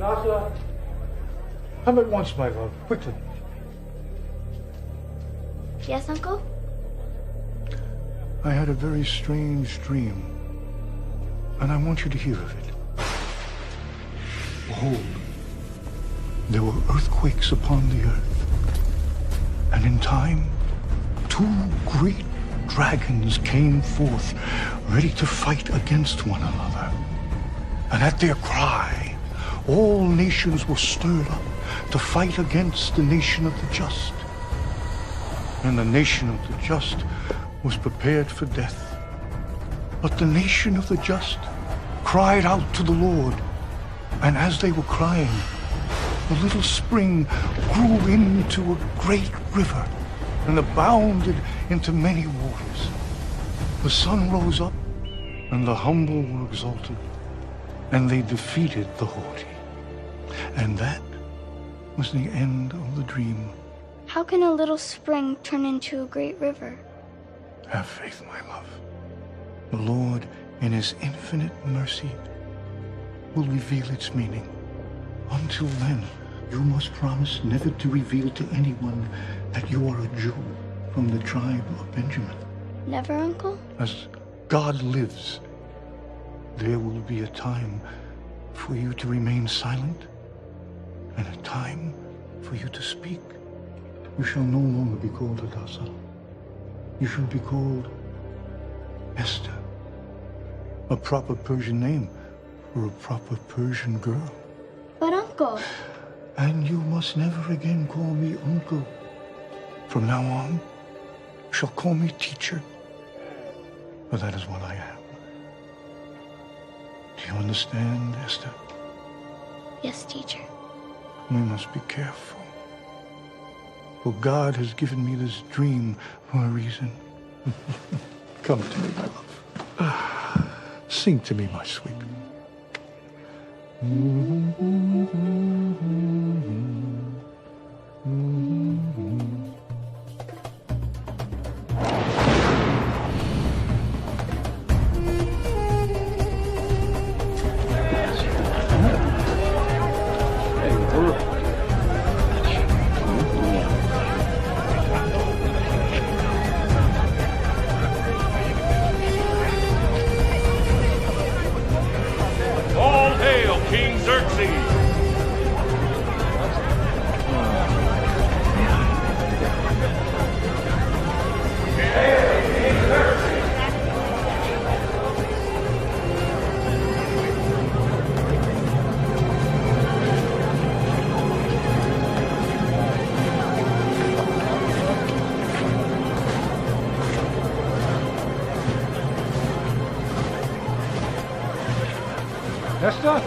Nasa, come at once, my love, quickly. Yes, Uncle? I had a very strange dream, and I want you to hear of it. Behold, there were earthquakes upon the earth, and in time, 2 great dragons came forth, ready to fight against one another. And at their cry, all nations were stirred up to fight against the nation of the just. And the nation of the just was prepared for death. But the nation of the just cried out to the Lord. And as they were crying, the little spring grew into a great river and abounded into many waters. The sun rose up, and the humble were exalted, and they defeated the haughty. And that was the end of the dream. How can a little spring turn into a great river? Have faith, my love. The Lord, in his infinite mercy, will reveal its meaning. Until then, you must promise never to reveal to anyone that you are a Jew from the tribe of Benjamin. Never, Uncle? As God lives, there will be a time for you to remain silent and a time for you to speak. You shall no longer be called Hadassah. You shall be called Esther, a proper Persian name for a proper Persian girl. But, Uncle... And you must never again call me uncle. From now on, you shall call me teacher, for that is what I am. Do you understand, Esther? Yes, teacher. We must be careful. For God has given me this dream for a reason. Come to me, my love. Sing to me, my sweet. All hail King Xerxes! Esther?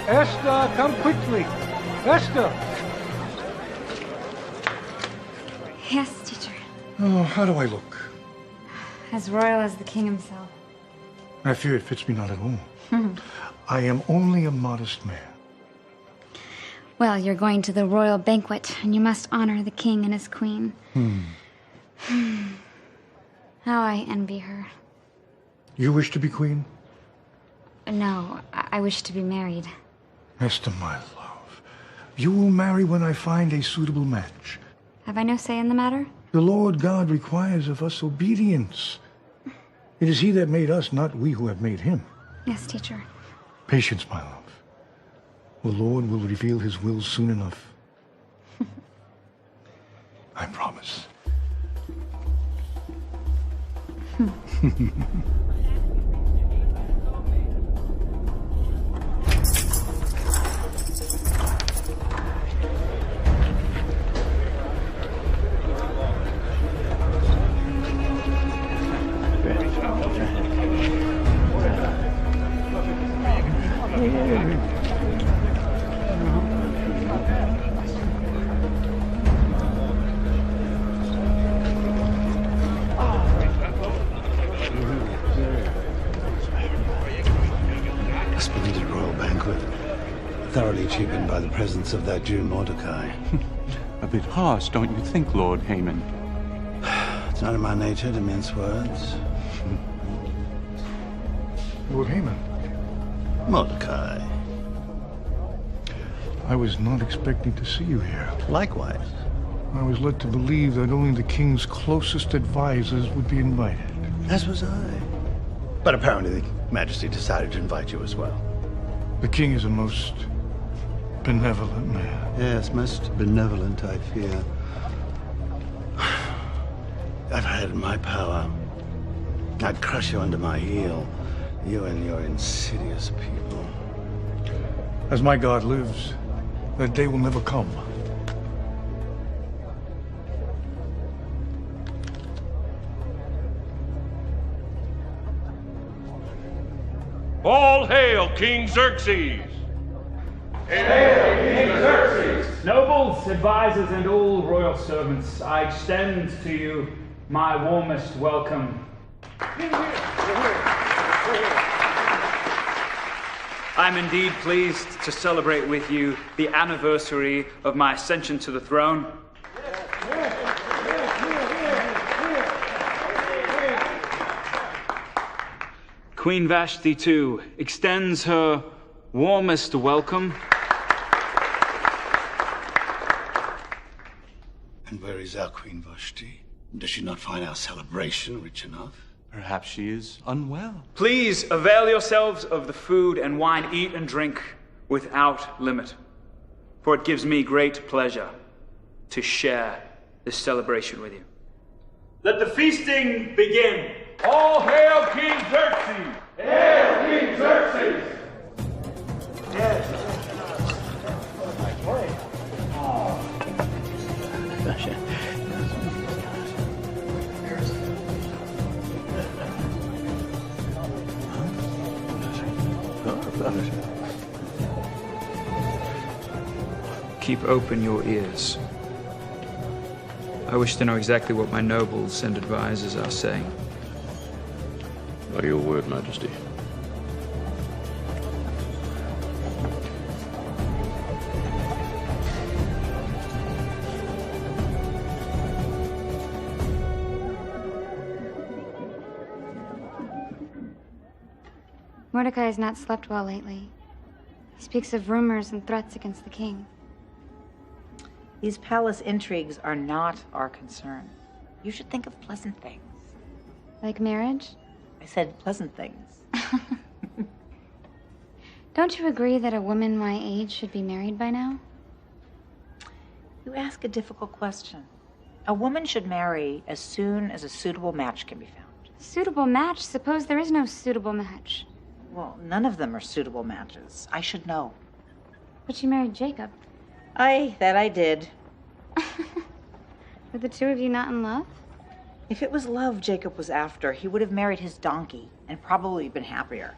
Esther, come quickly. Esther! Yes, teacher. Oh, how do I look? As royal as the king himself. I fear it fits me not at all. I am only a modest man. Well, you're going to the royal banquet, and you must honor the king and his queen. How I envy her. You wish to be queen? No, I wish to be married. Esther, my love, you will marry when I find a suitable match. Have I no say in the matter? The Lord God requires of us obedience. It is he that made us, not we who have made him. Yes, teacher. Patience, my love. The Lord will reveal his will soon enough. I promise. A splendid royal banquet, thoroughly cheapened by the presence of that Jew Mordecai. A bit harsh, don't you think, Lord Haman? It's not in my nature to mince words. Lord Haman. Mordecai. I was not expecting to see you here. Likewise. I was led to believe that only the king's closest advisors would be invited. As was I. But apparently the Majesty decided to invite you as well. The king is a most benevolent man. Yes, most benevolent, I fear. I've had it in my power. I'd crush you under my heel. You and your insidious people. As my God lives, that day will never come. All hail King Xerxes! Hail King Xerxes! Nobles, advisors, and all royal servants, I extend to you my warmest welcome. I'm indeed pleased to celebrate with you the anniversary of my ascension to the throne. Queen Vashti, too, extends her warmest welcome. And where is our Queen Vashti? Does she not find our celebration rich enough? Perhaps she is unwell. Please avail yourselves of the food and wine, eat and drink without limit, for it gives me great pleasure to share this celebration with you. Let the feasting begin. All hail King Xerxes! Hail King Xerxes! Keep open your ears. I wish to know exactly what my nobles and advisors are saying. By your word, Majesty. Mordecai has not slept well lately. He speaks of rumors and threats against the king. These palace intrigues are not our concern. You should think of pleasant things. Like marriage? I said pleasant things. Don't you agree that a woman my age should be married by now? You ask a difficult question. A woman should marry as soon as a suitable match can be found. Suitable match? Suppose there is no suitable match. Well, none of them are suitable matches. I should know. But you married Jacob. That I did. Were the two of you not in love? If it was love Jacob was after, he would have married his donkey and probably been happier.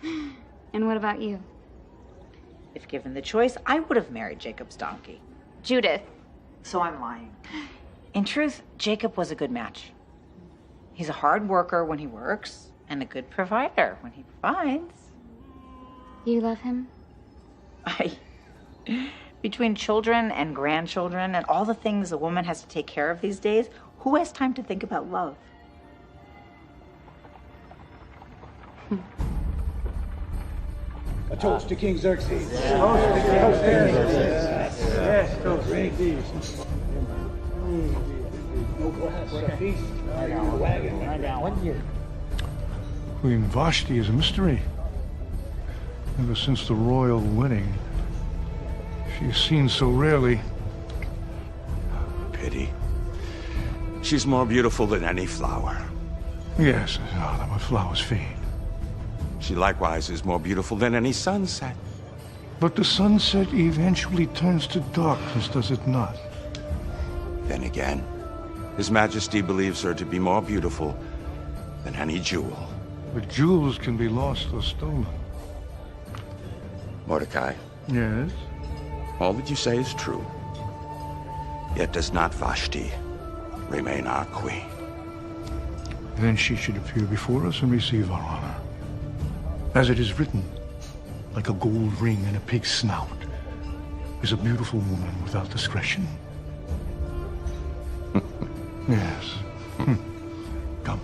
And what about you? If given the choice, I would have married Jacob's donkey. Judith. So I'm lying. In truth, Jacob was a good match. He's a hard worker when he works, and a good provider when he provides. You love him? Between children and grandchildren and all the things a woman has to take care of these days, who has time to think about love? A toast to King Xerxes. Queen Vashti is a mystery. Ever since the royal wedding, she's seen so rarely. Pity. She's more beautiful than any flower. Yes, but flowers fade. She likewise is more beautiful than any sunset. But the sunset eventually turns to darkness, does it not? Then again, His Majesty believes her to be more beautiful than any jewel. But jewels can be lost or stolen. Mordecai, Yes? all that you say is true. Yet does not Vashti remain our queen? Then she should appear before us and receive our honor. As it is written, like a gold ring in a pig's snout is a beautiful woman without discretion. Yes. Come.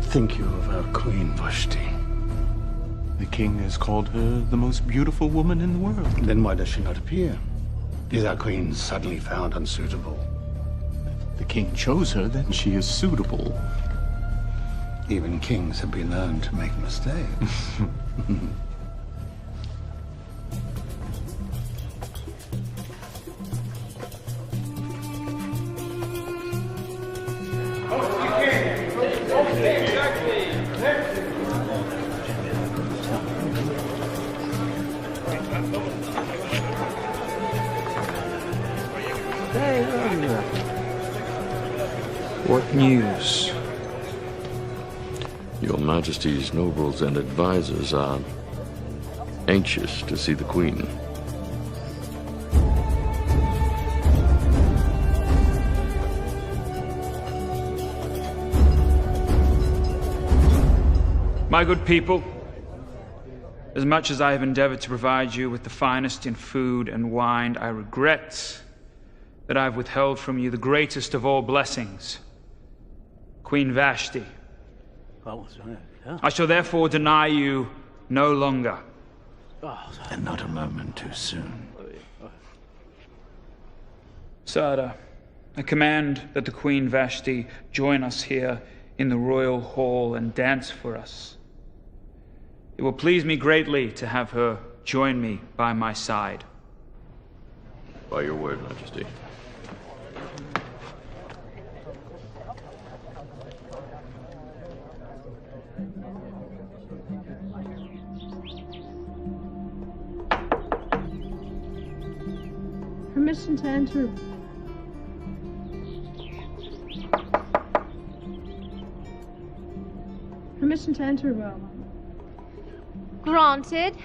think you of our Queen Vashti? The king has called her the most beautiful woman in the world. Then why does she not appear? Is our queen suddenly found unsuitable? The king chose her, then she is suitable. Even kings have been known to make mistakes. What news? Your Majesty's nobles and advisors are anxious to see the Queen. My good people, as much as I have endeavored to provide you with the finest in food and wine, I regret that I have withheld from you the greatest of all blessings, Queen Vashti. I shall therefore deny you no longer. And not a moment too soon. Sada, I command that the Queen Vashti join us here in the royal hall and dance for us. It will please me greatly to have her join me by my side. By your word, Majesty. Permission to enter. Permission to enter, Romana. Granted.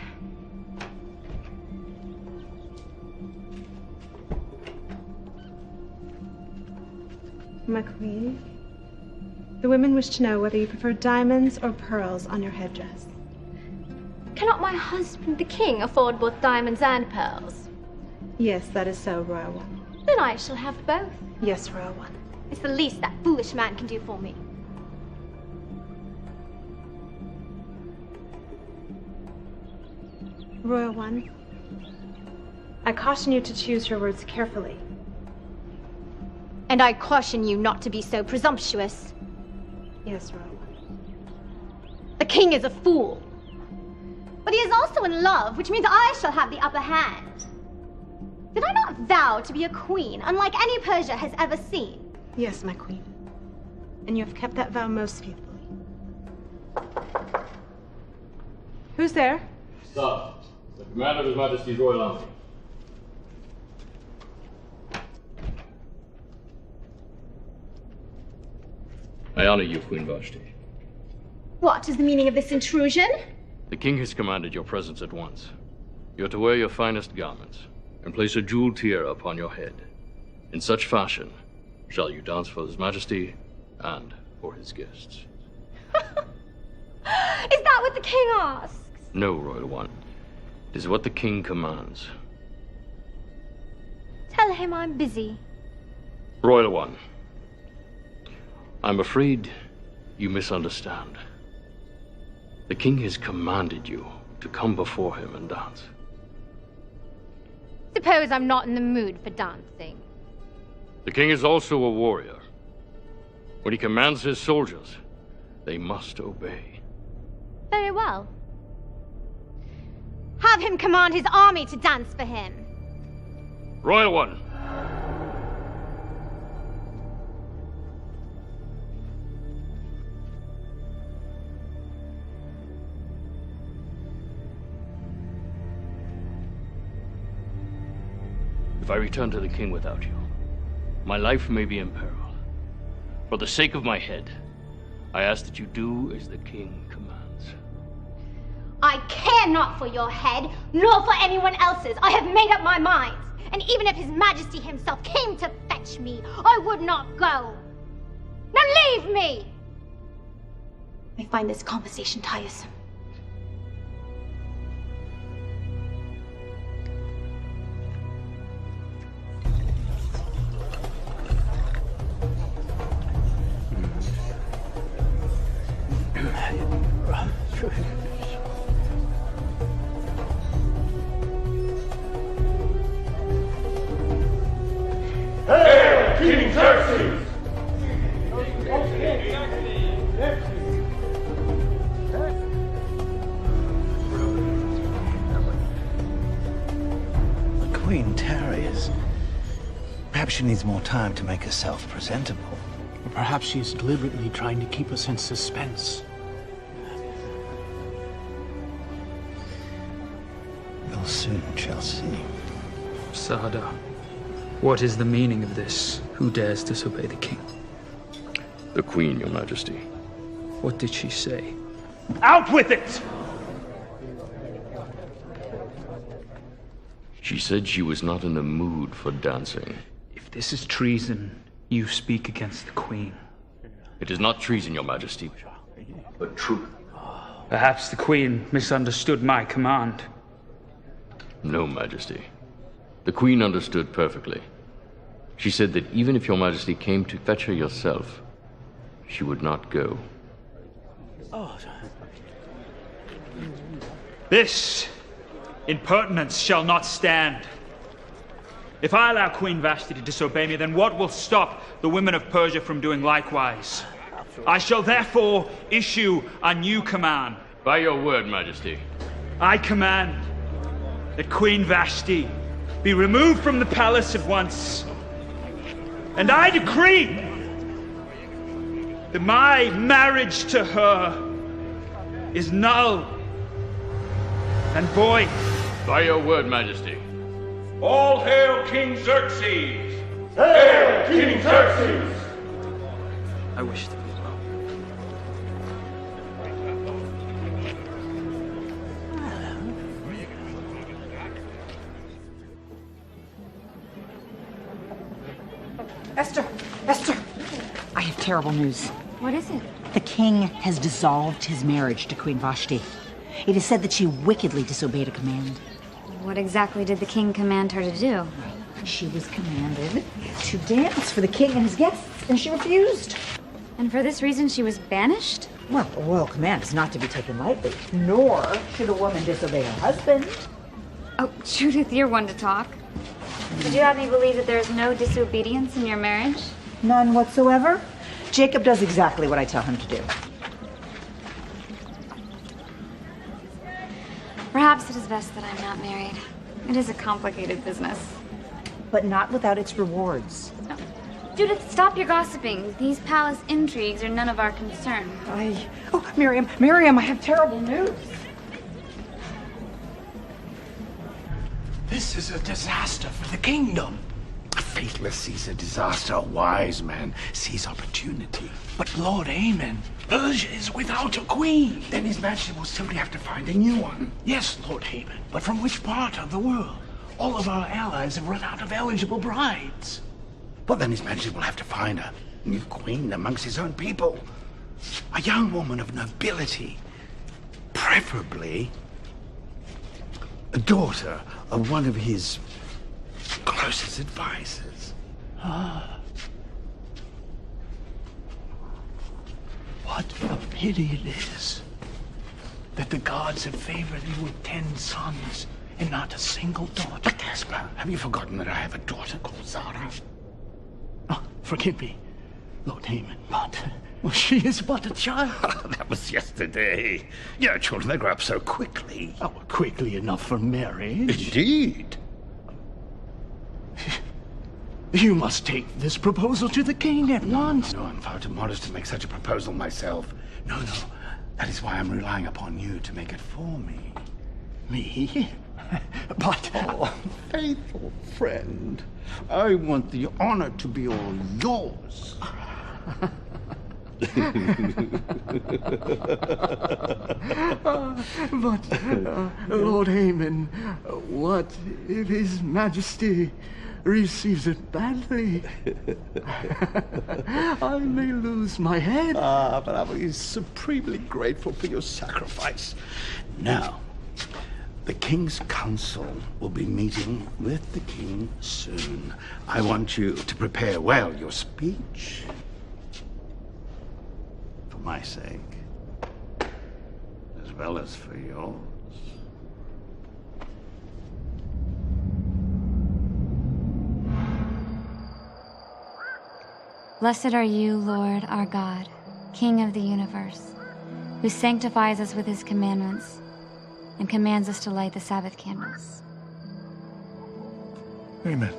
My queen, the women wish to know whether you prefer diamonds or pearls on your headdress. Cannot my husband, the king, afford both diamonds and pearls? Yes, that is so, Royal One. Then I shall have both. Yes, Royal One. It's the least that foolish man can do for me. Royal One, I caution you to choose your words carefully. And I caution you not to be so presumptuous. Yes, Royal One. The king is a fool. But he is also in love, which means I shall have the upper hand. Did I not vow to be a queen, unlike any Persia has ever seen? Yes, my queen. And you have kept that vow most faithfully. Who's there? Sir, the commander of His Majesty's Royal Army. I honor you, Queen Vashti. What is the meaning of this intrusion? The king has commanded your presence at once. You are to wear your finest garments and place a jeweled tiara upon your head. In such fashion shall you dance for His Majesty and for his guests. Is that what the king asks? No, Royal One. It is what the king commands. Tell him I'm busy. Royal One, I'm afraid you misunderstand. The king has commanded you to come before him and dance. Suppose I'm not in the mood for dancing. The king is also a warrior. When he commands his soldiers, they must obey. Very well. Have him command his army to dance for him. Royal One. If I return to the king without you, my life may be in peril. For the sake of my head, I ask that you do as the king commands. I care not for your head, nor for anyone else's. I have made up my mind. And even if His Majesty himself came to fetch me, I would not go. Now leave me! I find this conversation tiresome. King Xerxes! The Queen tarries. Perhaps she needs more time to make herself presentable. Or perhaps she is deliberately trying to keep us in suspense. We'll soon shall see. Sada, what is the meaning of this? Who dares disobey the king? The Queen, Your Majesty. What did she say? Out with it! She said she was not in the mood for dancing. If this is treason, you speak against the Queen. It is not treason, Your Majesty, but truth. Perhaps the Queen misunderstood my command. No, Majesty. The Queen understood perfectly. She said that even if Your Majesty came to fetch her yourself, she would not go. This impertinence shall not stand. If I allow Queen Vashti to disobey me, then what will stop the women of Persia from doing likewise? I shall therefore issue a new command. By your word, Majesty. I command that Queen Vashti be removed from the palace at once. And I decree that my marriage to her is null and void. By your word, Majesty. All hail King Xerxes! Hail King Xerxes! I wish to be well. Esther! Esther! I have terrible news. What is it? The king has dissolved his marriage to Queen Vashti. It is said that she wickedly disobeyed a command. What exactly did the king command her to do? She was commanded to dance for the king and his guests, and she refused. And for this reason she was banished? Well, a royal command is not to be taken lightly, nor should a woman disobey her husband. Oh, Judith, you're one to talk. Did you have me believe that there is no disobedience in your marriage? None whatsoever. Jacob does exactly what I tell him to do. Perhaps it is best that I'm not married. It is a complicated business. But not without its rewards. No. Judith, stop your gossiping. These palace intrigues are none of our concern. Oh, Miriam, I have terrible news. This is a disaster for the kingdom. A faithless sees a disaster, a wise man sees opportunity. But Lord Aemon, Persia is without a queen. Then His Majesty will simply have to find a new one. Yes, Lord Aemon, but from which part of the world? All of our allies have run out of eligible brides. But then His Majesty will have to find a new queen amongst his own people. A young woman of nobility. Preferably a daughter of one of his closest advisors. What a pity it is that the gods have favored you with 10 sons and not a single daughter. But Caspar, have you forgotten that I have a daughter called Zara? Oh, forgive me, Lord Aemon, but she is but a child. That was yesterday. You know, children, they grow up so quickly. Oh, quickly enough for marriage. Indeed. You must take this proposal to the king at once. No, I'm far too modest to make such a proposal myself. No. That is why I'm relying upon you to make it for me. Me? But... Oh, faithful friend. I want the honor to be all yours. But, Lord Aemon, what if His Majesty receives it badly? I may lose my head. But I will be supremely grateful for your sacrifice. Now, the King's Council will be meeting with the King soon. I want you to prepare well your speech. For my sake, as well as for yours. Blessed are you, Lord, our God, King of the universe, who sanctifies us with his commandments and commands us to light the Sabbath candles. Amen.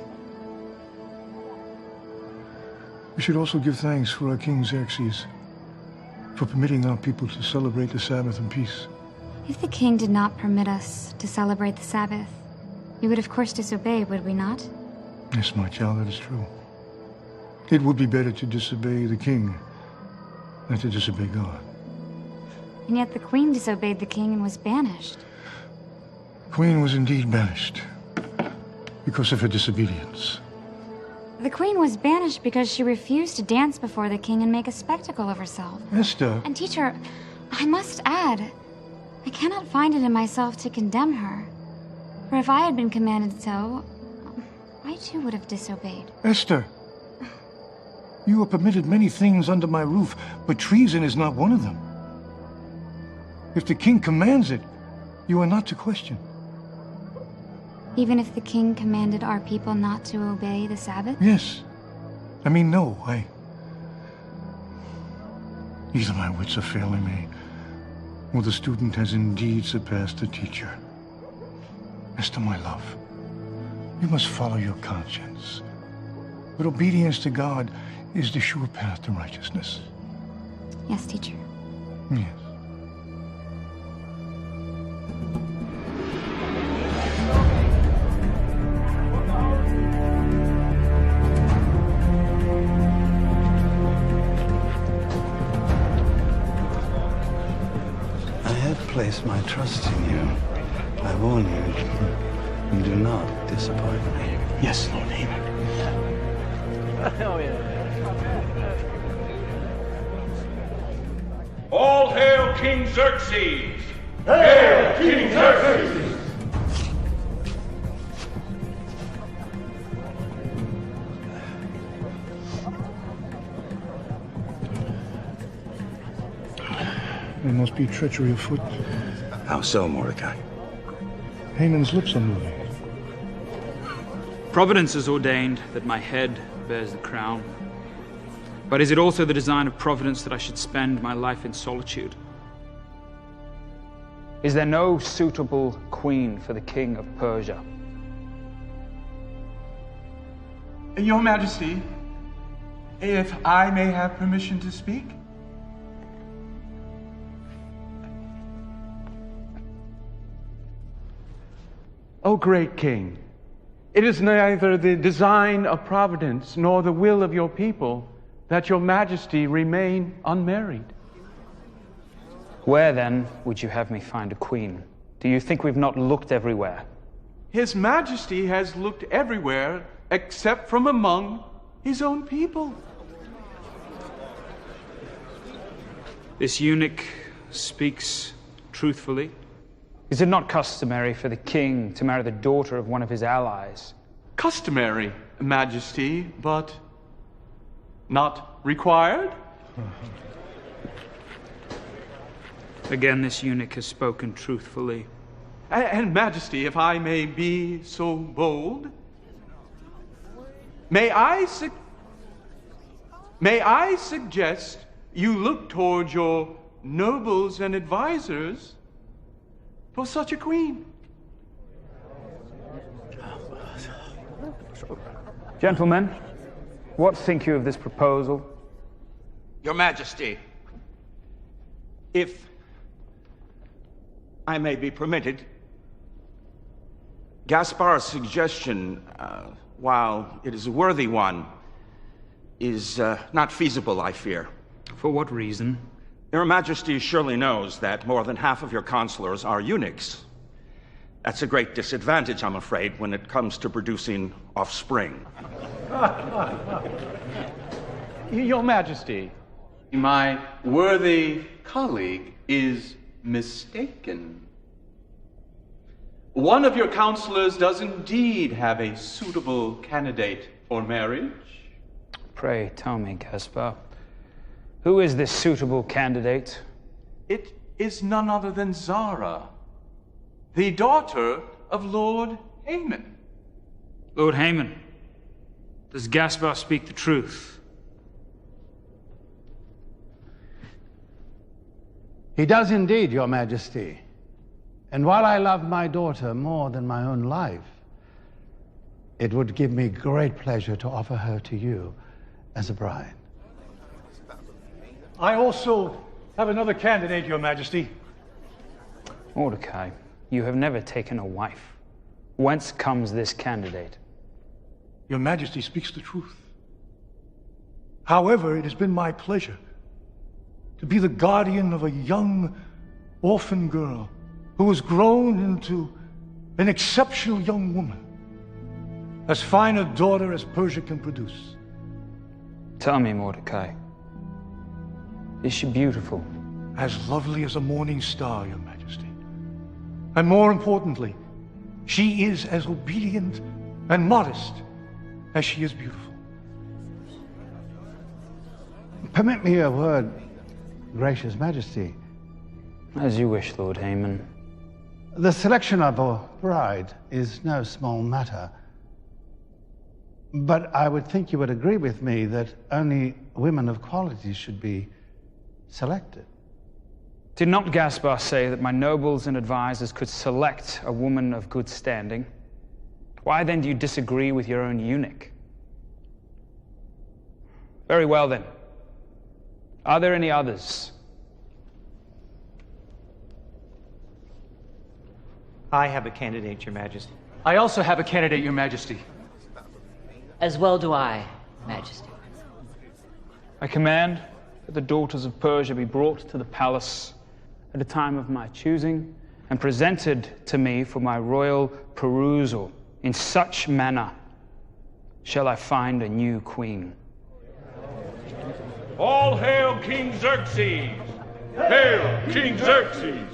We should also give thanks for our King Xerxes, for permitting our people to celebrate the Sabbath in peace. If the king did not permit us to celebrate the Sabbath, we would of course disobey, would we not? Yes, my child, that is true. It would be better to disobey the king than to disobey God. And yet the queen disobeyed the king and was banished. The queen was indeed banished because of her disobedience. The queen was banished because she refused to dance before the king and make a spectacle of herself. Esther. And teacher, I must add, I cannot find it in myself to condemn her. For if I had been commanded so, I too would have disobeyed. Esther, you are permitted many things under my roof, but treason is not one of them. If the king commands it, you are not to question. Even if the king commanded our people not to obey the Sabbath? Yes. I mean, no, either my wits are failing me, or the student has indeed surpassed the teacher. Esther, my love, you must follow your conscience. But obedience to God is the sure path to righteousness. Yes, teacher. Yes. Place my trust in you. I warn you, do not disappoint me. Yes, Lord Haman. All hail King Xerxes! Hail King Xerxes! There must be treachery afoot. How so, Mordecai? Haman's lips are moving. Providence has ordained that my head bears the crown. But is it also the design of Providence that I should spend my life in solitude? Is there no suitable queen for the king of Persia? Your Majesty, if I may have permission to speak? O great king, it is neither the design of Providence nor the will of your people that your Majesty remain unmarried. Where, then, would you have me find a queen? Do you think we've not looked everywhere? His Majesty has looked everywhere except from among his own people. This eunuch speaks truthfully. Is it not customary for the king to marry the daughter of one of his allies? Customary, Majesty, but not required? Again, this eunuch has spoken truthfully. And Majesty, if I may be so bold, may I suggest you look towards your nobles and advisors for such a queen? Gentlemen, what think you of this proposal? Your Majesty, if I may be permitted, Gaspar's suggestion, while it is a worthy one, is not feasible, I fear. For what reason? Your Majesty surely knows that more than half of your consulars are eunuchs. That's a great disadvantage, I'm afraid, when it comes to producing offspring. Your Majesty, my worthy colleague is mistaken. One of your counselors does indeed have a suitable candidate for marriage. Pray tell me, Gaspar, who is this suitable candidate? It is none other than Zara, the daughter of Lord Haman. Lord Haman, does Gaspar speak the truth? He does indeed, Your Majesty. And while I love my daughter more than my own life, it would give me great pleasure to offer her to you as a bride. I also have another candidate, Your Majesty. Mordecai, you have never taken a wife. Whence comes this candidate? Your Majesty speaks the truth. However, it has been my pleasure to be the guardian of a young orphan girl who has grown into an exceptional young woman, as fine a daughter as Persia can produce. Tell me, Mordecai, is she beautiful? As lovely as a morning star, Your Majesty. And more importantly, she is as obedient and modest as she is beautiful. Permit me a word, Gracious Majesty. As you wish, Lord Haman. The selection of a bride is no small matter. But I would think you would agree with me that only women of quality should be selected. Did not Gaspar say that my nobles and advisors could select a woman of good standing? Why then do you disagree with your own eunuch? Very well then. Are there any others? I have a candidate, Your Majesty. I also have a candidate, Your Majesty. As well do I, Majesty. I command that the daughters of Persia be brought to the palace at a time of my choosing and presented to me for my royal perusal. In such manner shall I find a new queen. All hail King Xerxes! Hail King Xerxes!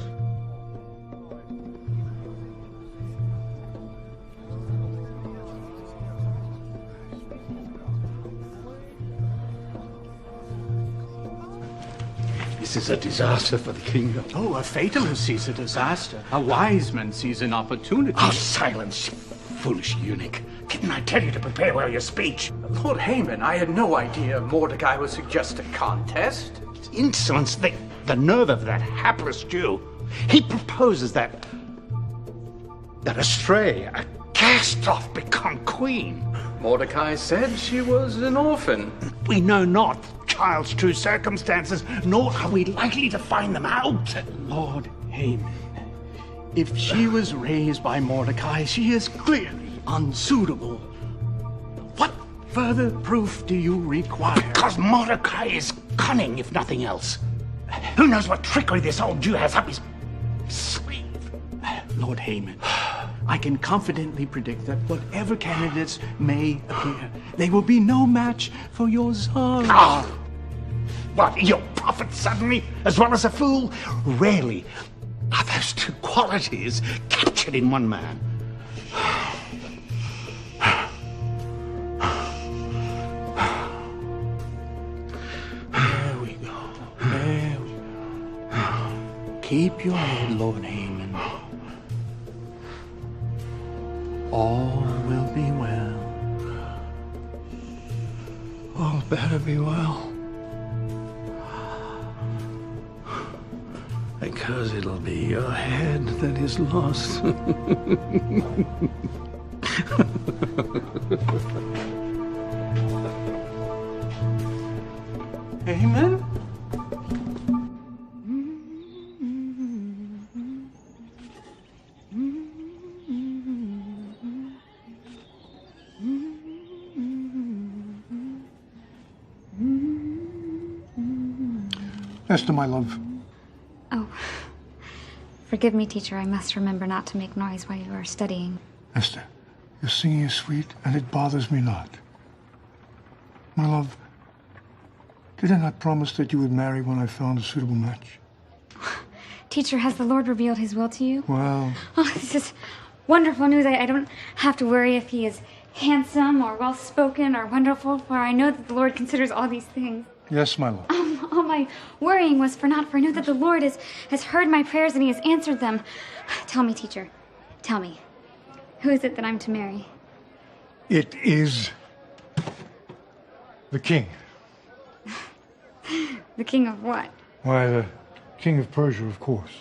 This is a disaster for the kingdom. Oh, a fatalist sees a disaster. A wise man sees an opportunity. Oh, silence, you foolish eunuch. Didn't I tell you to prepare well your speech? Lord Haman, I had no idea Mordecai would suggest a contest. Insolence, the nerve of that hapless Jew. He proposes that Estera, a cast-off, become queen. Mordecai said she was an orphan. We know not child's true circumstances, nor are we likely to find them out. Lord Haman, if she was raised by Mordecai, she is clearly unsuitable. What further proof do you require? Because Mordecai is cunning, if nothing else. Who knows what trickery this old Jew has up his sleeve? Lord Haman, I can confidently predict that whatever candidates may appear, they will be no match for your Tsar. Oh! What, you're a prophet suddenly, as well as a fool? Rarely are those two qualities captured in one man. There we go. There we go. Keep your head, Lord Haman. All will be well. All better be well. Because it'll be your head that is lost. Amen? Esther, my love. Oh. Forgive me, teacher. I must remember not to make noise while you are studying. Esther, your singing is sweet, and it bothers me not. My love, did I not promise that you would marry when I found a suitable match? Teacher, has the Lord revealed his will to you? Well... Oh, this is wonderful news. I don't have to worry if he is handsome or well-spoken or wonderful, for I know that the Lord considers all these things. Yes, my love. All my worrying was for naught, for I know that the Lord has heard my prayers and he has answered them. Tell me, teacher, tell me, who is it that I'm to marry? It is the king. The king of what? Why, the King of Persia, of course.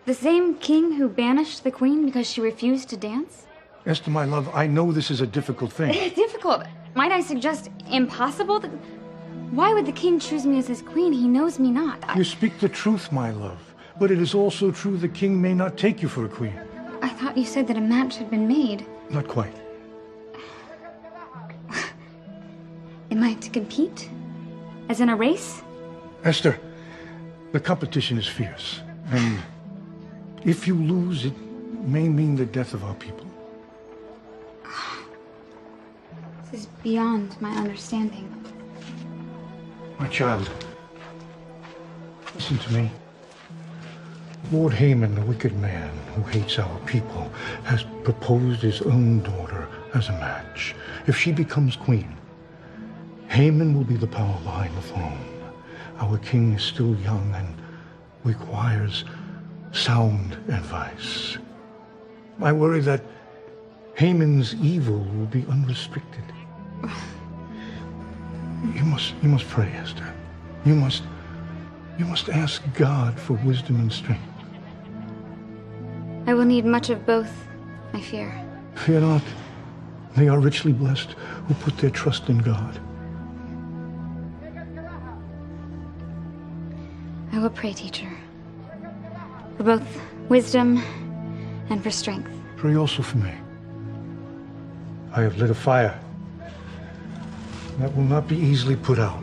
The same king who banished the queen because she refused to dance? Esther, my love, I know this is a difficult thing. Difficult. Might I suggest impossible? Why would the king choose me as his queen? He knows me not. You speak the truth, my love. But it is also true the king may not take you for a queen. I thought you said that a match had been made. Not quite. Am I to compete? As in a race? Esther, the competition is fierce. And if you lose, it may mean the death of our people. This is beyond my understanding. My child, listen to me. Lord Haman, the wicked man who hates our people, has proposed his own daughter as a match. If she becomes queen, Haman will be the power behind the throne. Our king is still young and requires sound advice. I worry that Haman's evil will be unrestricted. You must pray, Esther. You must ask God for wisdom and strength. I will need much of both, I fear. Fear not. They are richly blessed who put their trust in God. I will pray, teacher, for both wisdom and for strength. Pray also for me. I have lit a fire that will not be easily put out.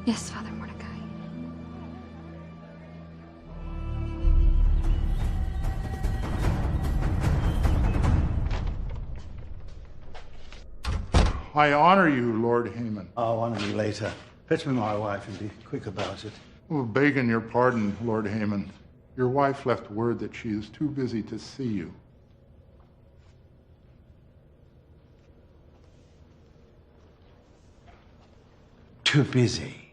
Yes, Father Mordecai. I honor you, Lord Haman. I'll honor you later. Fetch me my wife and be quick about it. Well, begging your pardon, Lord Haman. Your wife left word that she is too busy to see you. Too busy.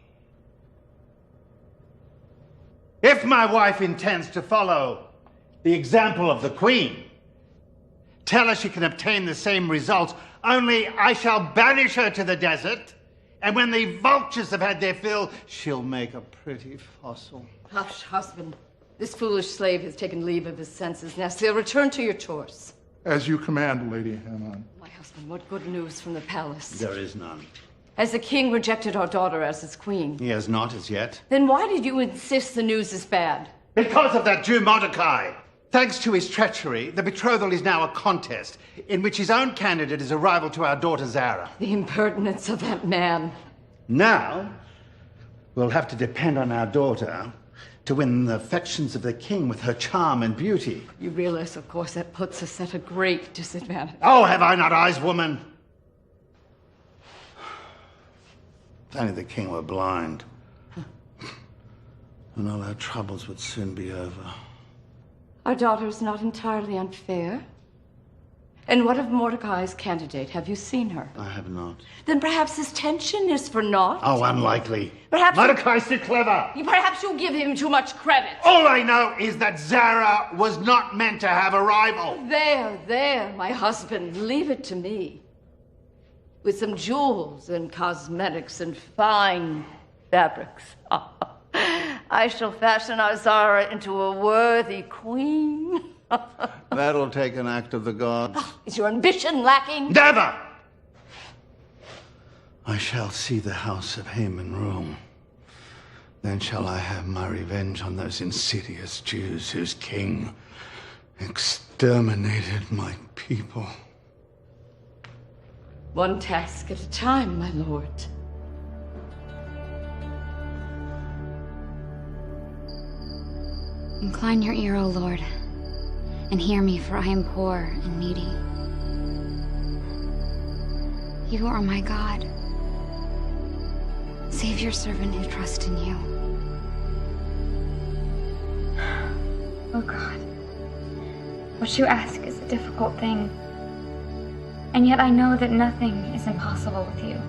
If my wife intends to follow the example of the Queen, tell her she can obtain the same results, only I shall banish her to the desert, and when the vultures have had their fill, she'll make a pretty fossil. Hush, husband. This foolish slave has taken leave of his senses. Now, still return to your chores. As you command, Lady Haman. My husband, what good news from the palace? There is none. Has the king rejected our daughter as his queen? He has not as yet. Then why did you insist the news is bad? Because of that Jew Mordecai. Thanks to his treachery, the betrothal is now a contest in which his own candidate is a rival to our daughter Zara. The impertinence of that man. Now, we'll have to depend on our daughter to win the affections of the king with her charm and beauty. You realize, of course, that puts us at a great disadvantage. Oh, have I not eyes, woman? If only the king were blind, and all our troubles would soon be over. Our daughter is not entirely unfair. And what of Mordecai's candidate? Have you seen her? I have not. Then perhaps his tension is for naught? Oh, unlikely. Perhaps Mordecai's too clever. Perhaps you'll give him too much credit. All I know is that Zara was not meant to have a rival. There, my husband, leave it to me. With some jewels and cosmetics and fine fabrics, I shall fashion our Zara into a worthy queen. That'll take an act of the gods. Is your ambition lacking? Never! I shall see the house of Haman room. Then shall I have my revenge on those insidious Jews whose king exterminated my people. One task at a time, my lord. Incline your ear, O Lord, and hear me, for I am poor and needy. You are my God. Save your servant who trusts in you. Oh God, what you ask is a difficult thing, and yet I know that nothing is impossible with you.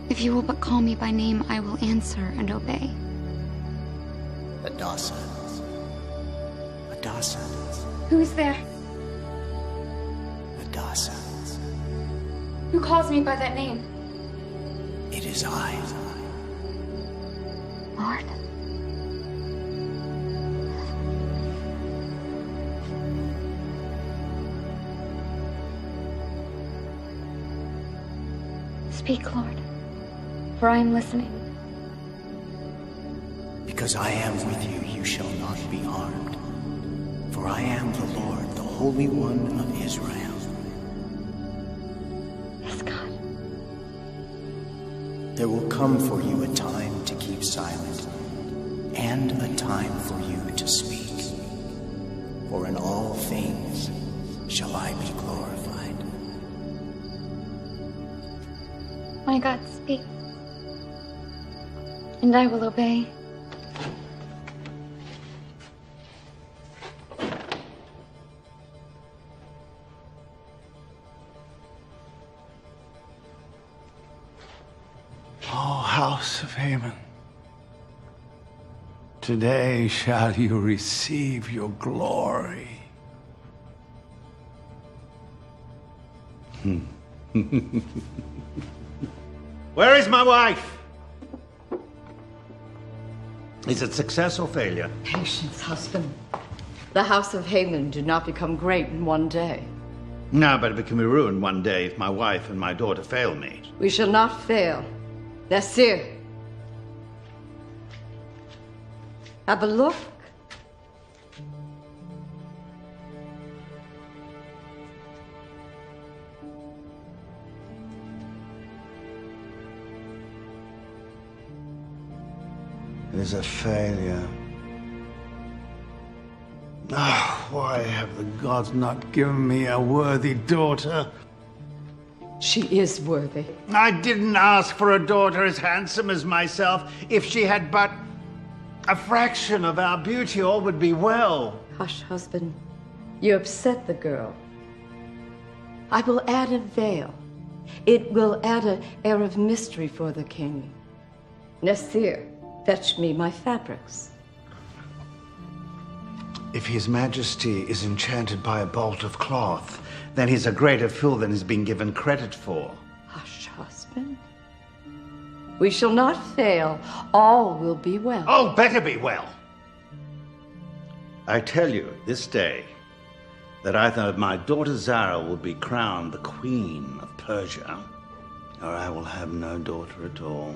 If you will but call me by name, I will answer and obey. Adasa. Who is there? Who calls me by that name? It is I. Lord. Speak, Lord, for I am listening. Because I am with you, you shall not be harmed. For I am the Lord, the Holy One of Israel. Yes, God. There will come for you a time to keep silent, and a time for you to speak. For in all things shall I be glorified. My God, speak, and I will obey. O house of Haman, today shall you receive your glory. Where is my wife? Is it success or failure? Patience, husband. The house of Haman did not become great in one day. No, but it can be ruined one day if my wife and my daughter fail me. We shall not fail. Nasir. Have a look. It is a failure. Oh, why have the gods not given me a worthy daughter? She is worthy. I didn't ask for a daughter as handsome as myself. If she had but a fraction of our beauty, all would be well. Hush, husband. You upset the girl. I will add a veil. It will add an air of mystery for the king. Nasir, fetch me my fabrics. If His Majesty is enchanted by a bolt of cloth, then he's a greater fool than he's been given credit for. Hush, husband. We shall not fail. All will be well. Oh, better be well. I tell you this day that either my daughter Zara will be crowned the Queen of Persia, or I will have no daughter at all.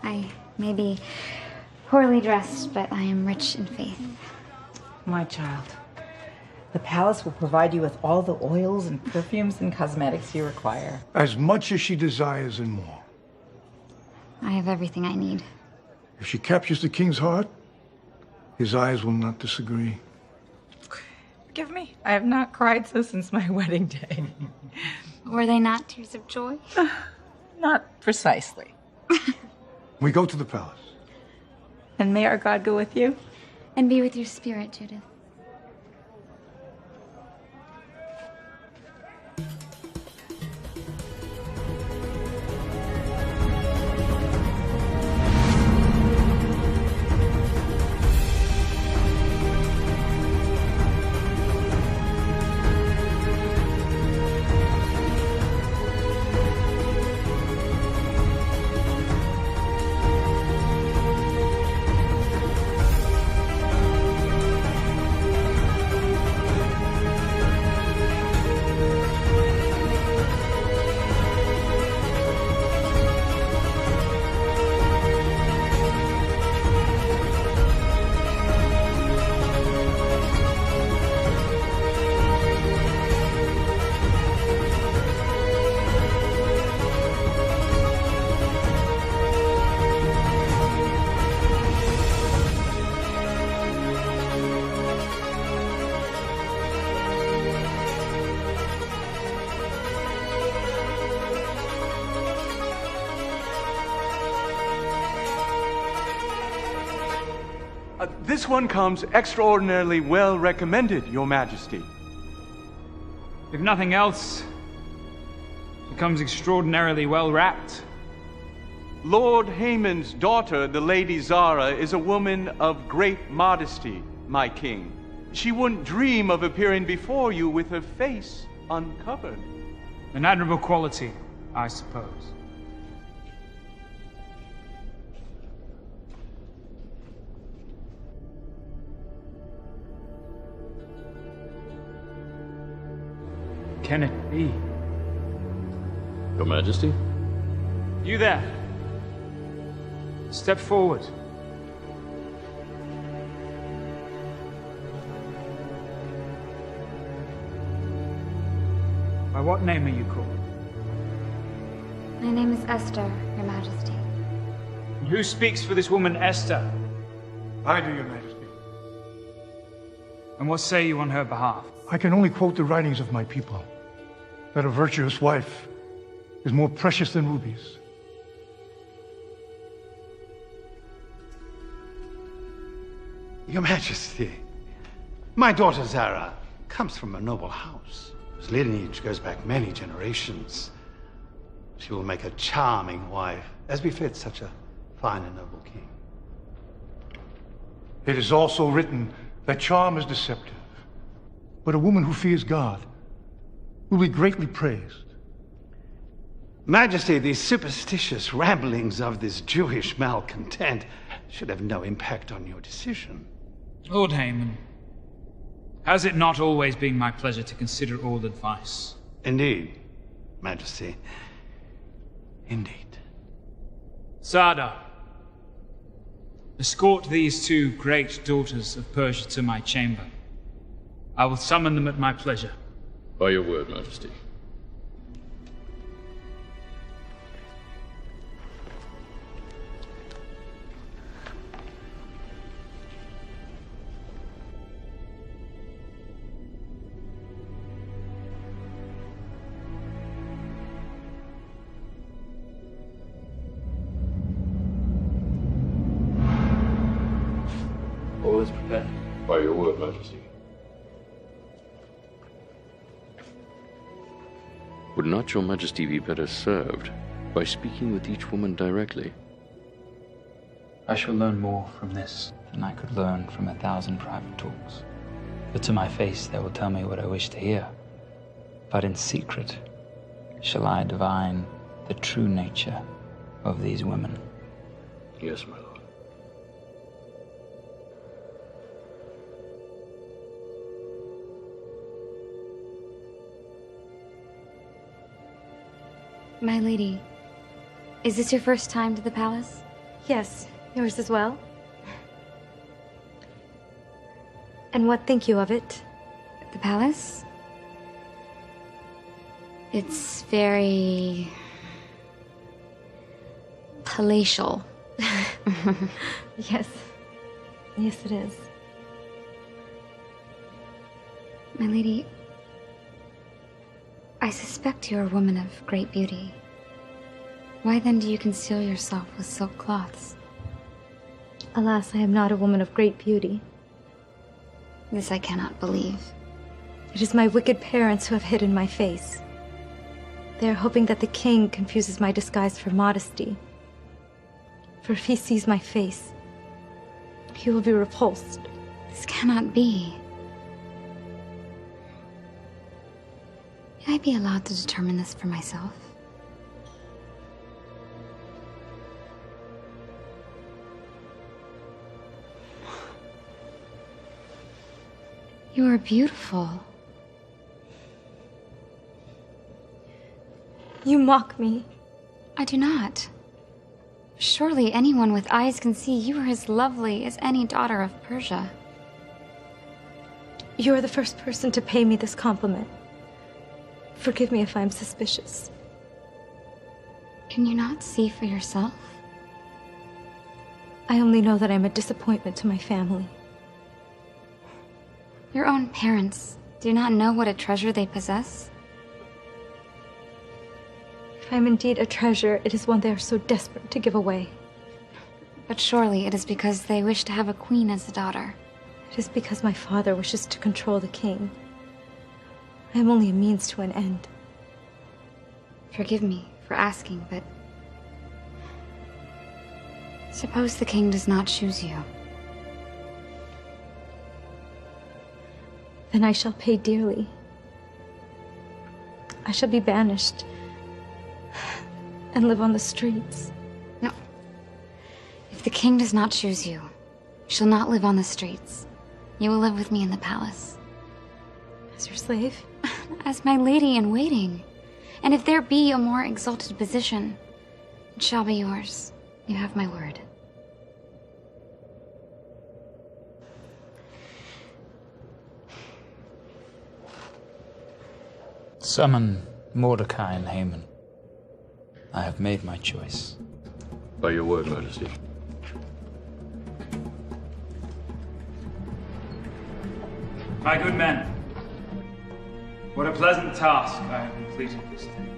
I may be poorly dressed, but I am rich in faith. My child, the palace will provide you with all the oils and perfumes and cosmetics you require. As much as she desires and more. I have everything I need. If she captures the king's heart, his eyes will not disagree. Forgive me, I have not cried so since my wedding day. Were they not tears of joy? Not precisely. We go to the palace. And may our God go with you? And be with your spirit, Judith. This one comes extraordinarily well recommended, Your Majesty. If nothing else, she comes extraordinarily well wrapped. Lord Haman's daughter, the Lady Zara, is a woman of great modesty, my king. She wouldn't dream of appearing before you with her face uncovered. An admirable quality, I suppose. Can it be? Your Majesty? You there. Step forward. By what name are you called? My name is Esther, Your Majesty. And who speaks for this woman, Esther? I do, Your Majesty. And what say you on her behalf? I can only quote the writings of my people, that a virtuous wife is more precious than rubies. Your Majesty, my daughter Zara comes from a noble house, whose lineage goes back many generations. She will make a charming wife, as befits such a fine and noble king. It is also written that charm is deceptive, but a woman who fears God will be greatly praised. Majesty, the superstitious ramblings of this Jewish malcontent should have no impact on your decision. Lord Haman, has it not always been my pleasure to consider all advice? Indeed, Majesty. Indeed. Sada, escort these two great daughters of Persia to my chamber. I will summon them at my pleasure. By your word, Majesty. All is prepared. By your word, Majesty. Would not your Majesty be better served by speaking with each woman directly? I shall learn more from this than I could learn from 1,000 private talks. For to my face they will tell me what I wish to hear. But in secret shall I divine the true nature of these women. Yes, my lord. My lady, is this your first time to the palace? Yes, yours as well. And what think you of it? The palace? It's very palatial. Yes. Yes, it is. My lady, I suspect you're a woman of great beauty. Why then do you conceal yourself with silk cloths? Alas, I am not a woman of great beauty. This I cannot believe. It is my wicked parents who have hidden my face. They are hoping that the king confuses my disguise for modesty. For if he sees my face, he will be repulsed. This cannot be. May I be allowed to determine this for myself? You are beautiful. You mock me. I do not. Surely anyone with eyes can see you are as lovely as any daughter of Persia. You are the first person to pay me this compliment. Forgive me if I'm suspicious. Can you not see for yourself? I only know that I'm a disappointment to my family. Your own parents do not know what a treasure they possess? If I'm indeed a treasure, it is one they are so desperate to give away. But surely it is because they wish to have a queen as a daughter. It is because my father wishes to control the king. I am only a means to an end. Forgive me for asking, but suppose the king does not choose you. Then I shall pay dearly. I shall be banished and live on the streets. No. If the king does not choose you, you shall not live on the streets. You will live with me in the palace. As your slave? As my lady in waiting. And if there be a more exalted position, it shall be yours. You have my word. Summon Mordecai and Haman. I have made my choice. By your word, Majesty. My good men, what a pleasant task I have completed this day.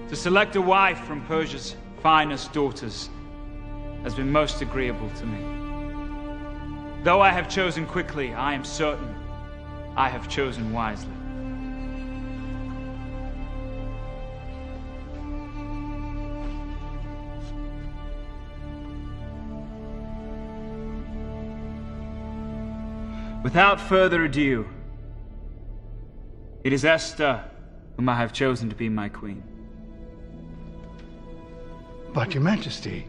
To select a wife from Persia's finest daughters has been most agreeable to me. Though I have chosen quickly, I am certain I have chosen wisely. Without further ado, it is Esther whom I have chosen to be my queen. But, Your Majesty,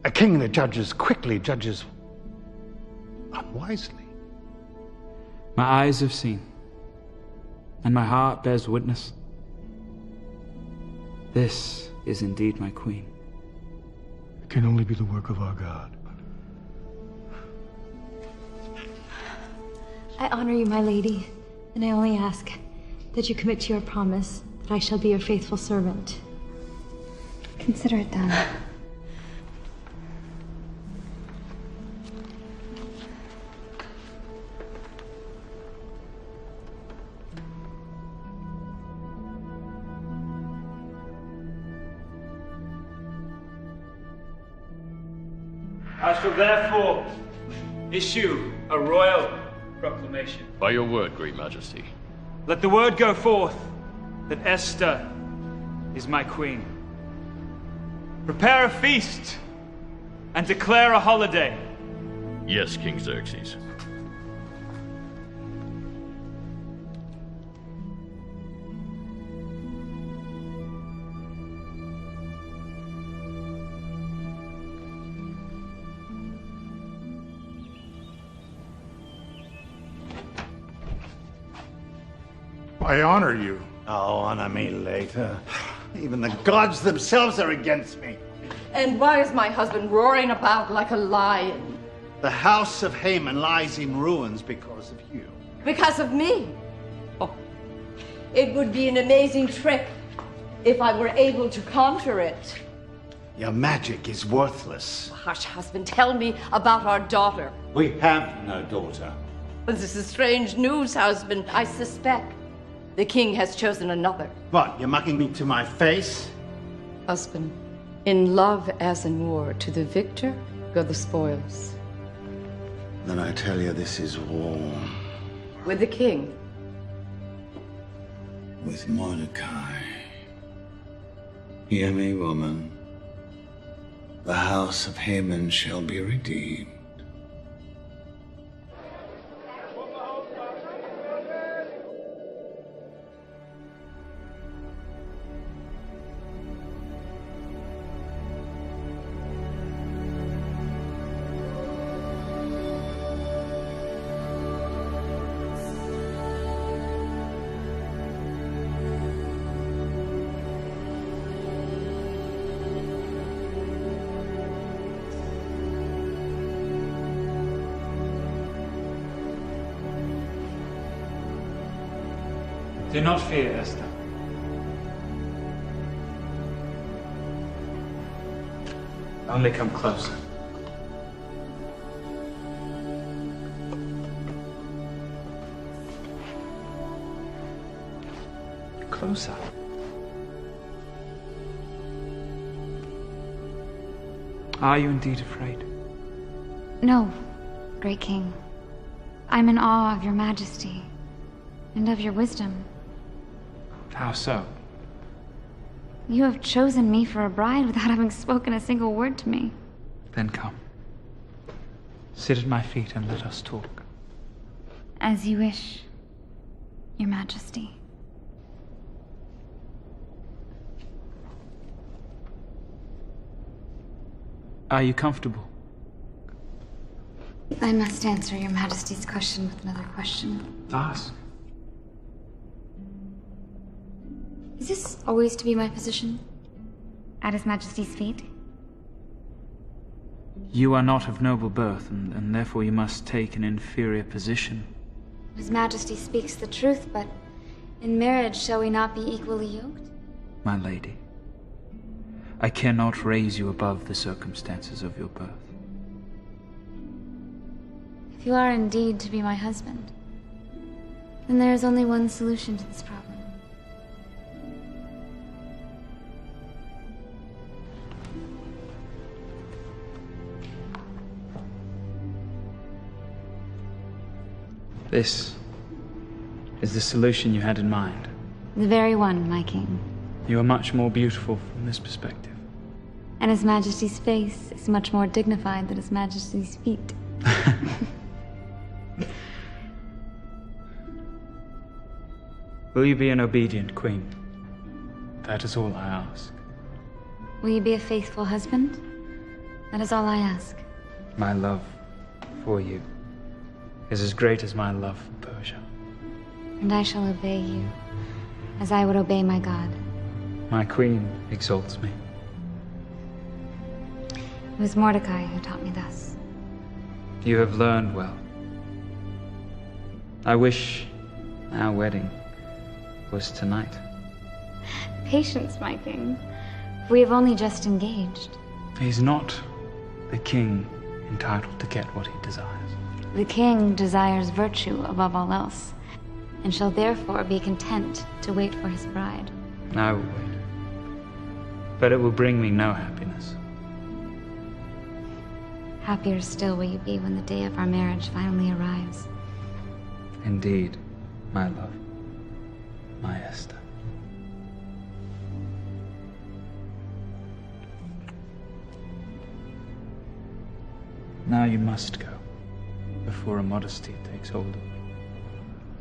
a king that judges quickly judges unwisely. My eyes have seen, and my heart bears witness. This is indeed my queen. It can only be the work of our God. I honor you, my lady, and I only ask that you commit to your promise that I shall be your faithful servant. Consider it done. I shall therefore issue a royal proclamation. By your word, Great Majesty. Let the word go forth that Esther is my queen. Prepare a feast and declare a holiday. Yes, King Xerxes. I honor you. Oh, honor me later. Even the gods themselves are against me. And why is my husband roaring about like a lion? The house of Haman lies in ruins because of you. Because of me. Oh, it would be an amazing trick if I were able to conjure it. Your magic is worthless. Hush, husband, tell me about our daughter. We have no daughter. This is strange news, husband. I suspect the king has chosen another. What, you're mucking me to my face? Husband, in love as in war, to the victor go the spoils. Then I tell you, this is war. With the king. With Mordecai. Hear me, woman. The house of Haman shall be redeemed. Do not fear, Esther. Only come closer. Closer. Are you indeed afraid? No, Great King. I'm in awe of your majesty. and of your wisdom. How so? You have chosen me for a bride without having spoken a single word to me. Then come. Sit at my feet and let us talk. As you wish, Your Majesty. Are you comfortable? I must answer Your Majesty's question with another question. Ask. Is this always to be my position? At His Majesty's feet? You are not of noble birth, and therefore you must take an inferior position. His Majesty speaks the truth, but in marriage shall we not be equally yoked? My lady, I cannot raise you above the circumstances of your birth. If you are indeed to be my husband, then there is only one solution to this problem. This is the solution you had in mind. The very one, my king. You are much more beautiful from this perspective. And His Majesty's face is much more dignified than His Majesty's feet. Will you be an obedient queen? That is all I ask. Will you be a faithful husband? That is all I ask. My love for you is as great as my love for Persia. And I shall obey you, as I would obey my God. My queen exalts me. It was Mordecai who taught me thus. You have learned well. I wish our wedding was tonight. Patience, my king. We have only just engaged. He's not the king entitled to get what he desires. The king desires virtue above all else, and shall therefore be content to wait for his bride. I will wait. But it will bring me no happiness. Happier still will you be when the day of our marriage finally arrives. Indeed, my love, my Esther. Now you must go, before a modesty takes hold of you.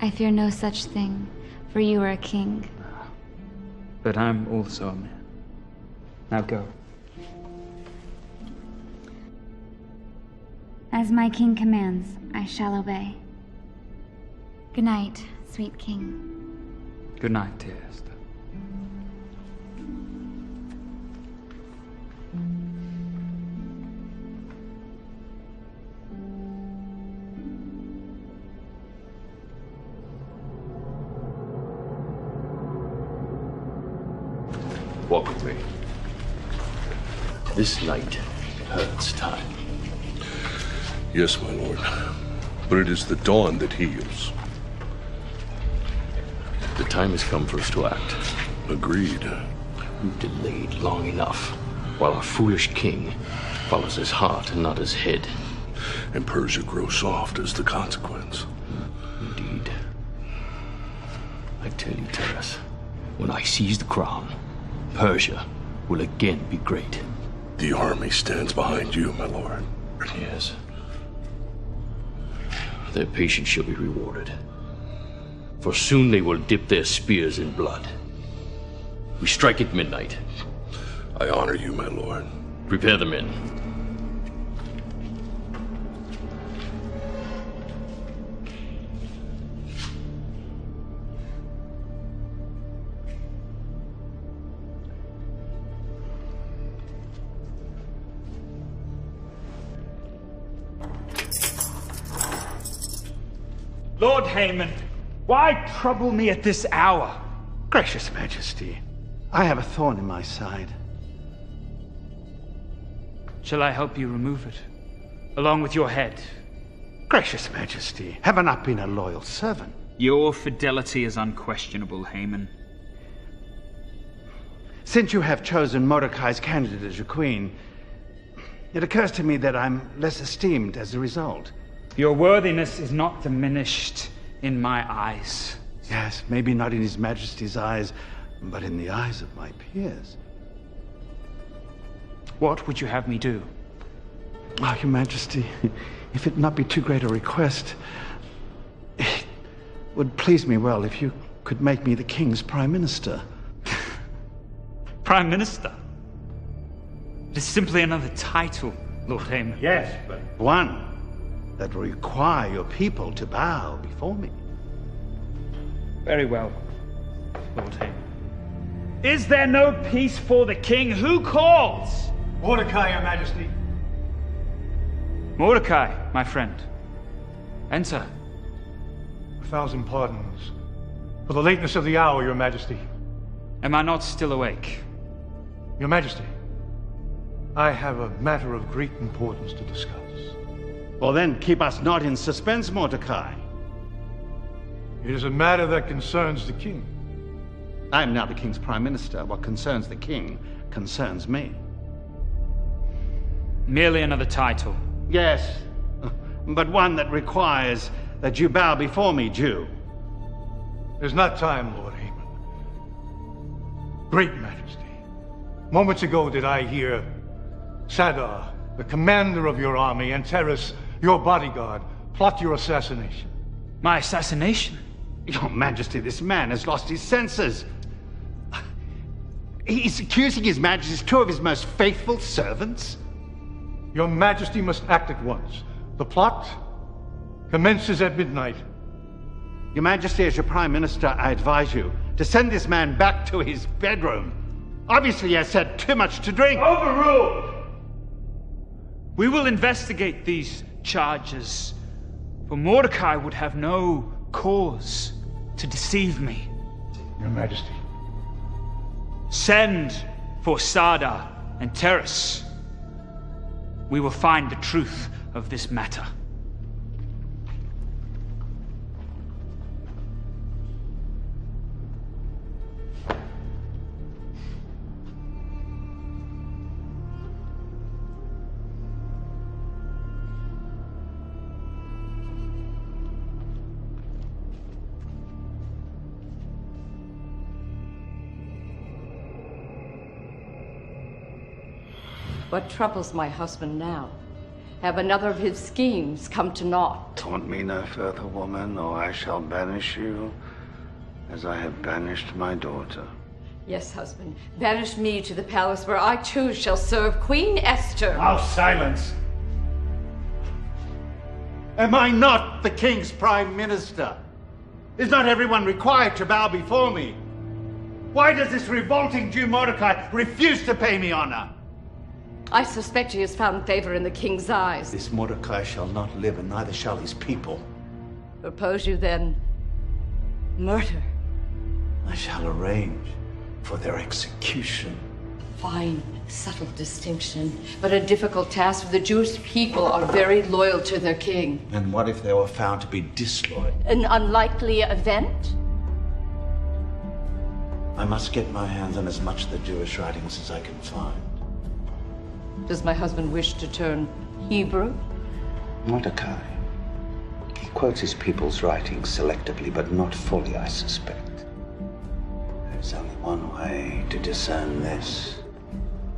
I fear no such thing, for you are a king. But I'm also a man. Now go. As my king commands, I shall obey. Good night, sweet king. Good night, dear Esther. Walk with me. This night hurts time. Yes, my lord. But it is the dawn that heals. The time has come for us to act. Agreed. We've delayed long enough, while our foolish king follows his heart and not his head. And Persia grows soft as the consequence. Indeed. I tell you, Terrace, when I seize the crown, Persia will again be great. The army stands behind you, my lord. Yes. Their patience shall be rewarded. For soon they will dip their spears in blood. We strike at midnight. I honor you, my lord. Prepare the men. Lord Haman, why trouble me at this hour? Gracious Majesty, I have a thorn in my side. Shall I help you remove it, along with your head? Gracious Majesty, have I not been a loyal servant? Your fidelity is unquestionable, Haman. Since you have chosen Mordecai's candidate as your queen, it occurs to me that I'm less esteemed as a result. Your worthiness is not diminished in my eyes. Yes, maybe not in His Majesty's eyes, but in the eyes of my peers. What would you have me do? Oh, Your Majesty, if it not be too great a request, it would please me well if you could make me the King's Prime Minister. Prime Minister? It is simply another title, Lord Haymon. Yes, but one that will require your people to bow before me. Very well, Lord Haymon. Is there no peace for the king? Who calls? Mordecai, Your Majesty. Mordecai, my friend. Enter. 1,000 pardons for the lateness of the hour, Your Majesty. Am I not still awake? Your Majesty, I have a matter of great importance to discuss. Well then, keep us not in suspense, Mordecai. It is a matter that concerns the king. I am now the king's prime minister. What concerns the king concerns me. Merely another title. Yes, but one that requires that you bow before me, Jew. There's not time, Lord Haymon. Great Majesty, moments ago did I hear Sadar, the commander of your army, and Terrace, your bodyguard, plot your assassination. My assassination? Your Majesty, this man has lost his senses. He's accusing His Majesty's two of his most faithful servants. Your Majesty must act at once. The plot commences at midnight. Your Majesty, as your Prime Minister, I advise you to send this man back to his bedroom. Obviously, he has had too much to drink. Overruled! We will investigate these charges, for Mordecai would have no cause to deceive me. Your Majesty. Send for Sada and Terrace. We will find the truth of this matter. What troubles my husband now? Have another of his schemes come to naught? Taunt me no further, woman, or I shall banish you, as I have banished my daughter. Yes, husband. Banish me to the palace where I too shall serve Queen Esther. Now silence! Am I not the king's prime minister? Is not everyone required to bow before me? Why does this revolting Jew Mordecai refuse to pay me honor? I suspect he has found favor in the king's eyes. This Mordecai shall not live, and neither shall his people. Propose you then murder? I shall arrange for their execution. Fine, subtle distinction, but a difficult task, for the Jewish people are very loyal to their king. And what if they were found to be disloyal? An unlikely event? I must get my hands on as much of the Jewish writings as I can find. Does my husband wish to turn Hebrew? Mordecai. He quotes his people's writings selectively, but not fully, I suspect. There's only one way to discern this.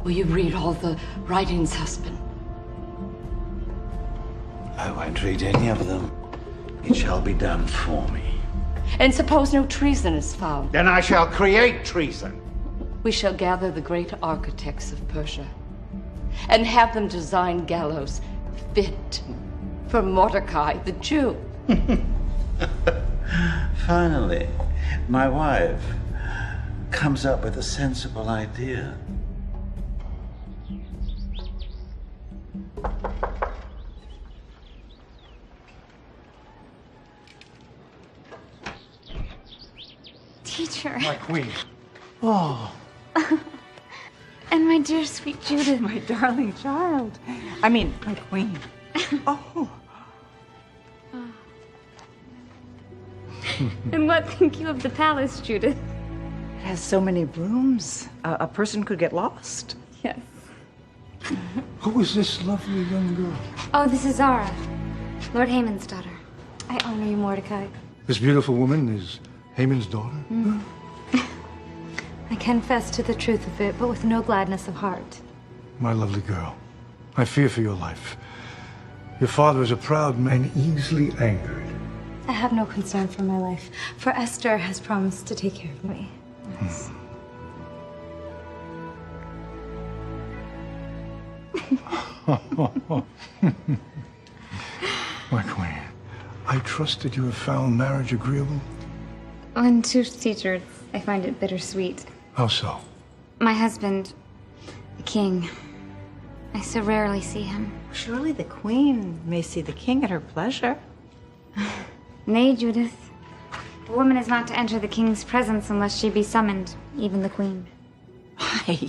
Will you read all the writings, husband? I won't read any of them. It shall be done for me. And suppose no treason is found? Then I shall create treason. We shall gather the great architects of Persia and have them design gallows fit for Mordecai the Jew. Finally, my wife comes up with a sensible idea. Teacher. My queen. Oh. And my dear sweet Judith. My darling child. I mean, my queen. Oh. And what think you of the palace, Judith? It has so many rooms. A person could get lost. Yes. Who is this lovely young girl? Oh, this is Zara, Lord Haymon's daughter. I honor you, Mordecai. This beautiful woman is Haman's daughter? I confess to the truth of it, but with no gladness of heart. My lovely girl, I fear for your life. Your father is a proud man, easily angered. I have no concern for my life, for Esther has promised to take care of me. Yes. My queen, I trust that you have found marriage agreeable? In truth, teacher, I find it bittersweet. How so? My husband, the king, I so rarely see him. Surely the queen may see the king at her pleasure. Nay, Judith. A woman is not to enter the king's presence unless she be summoned, even the queen. Why?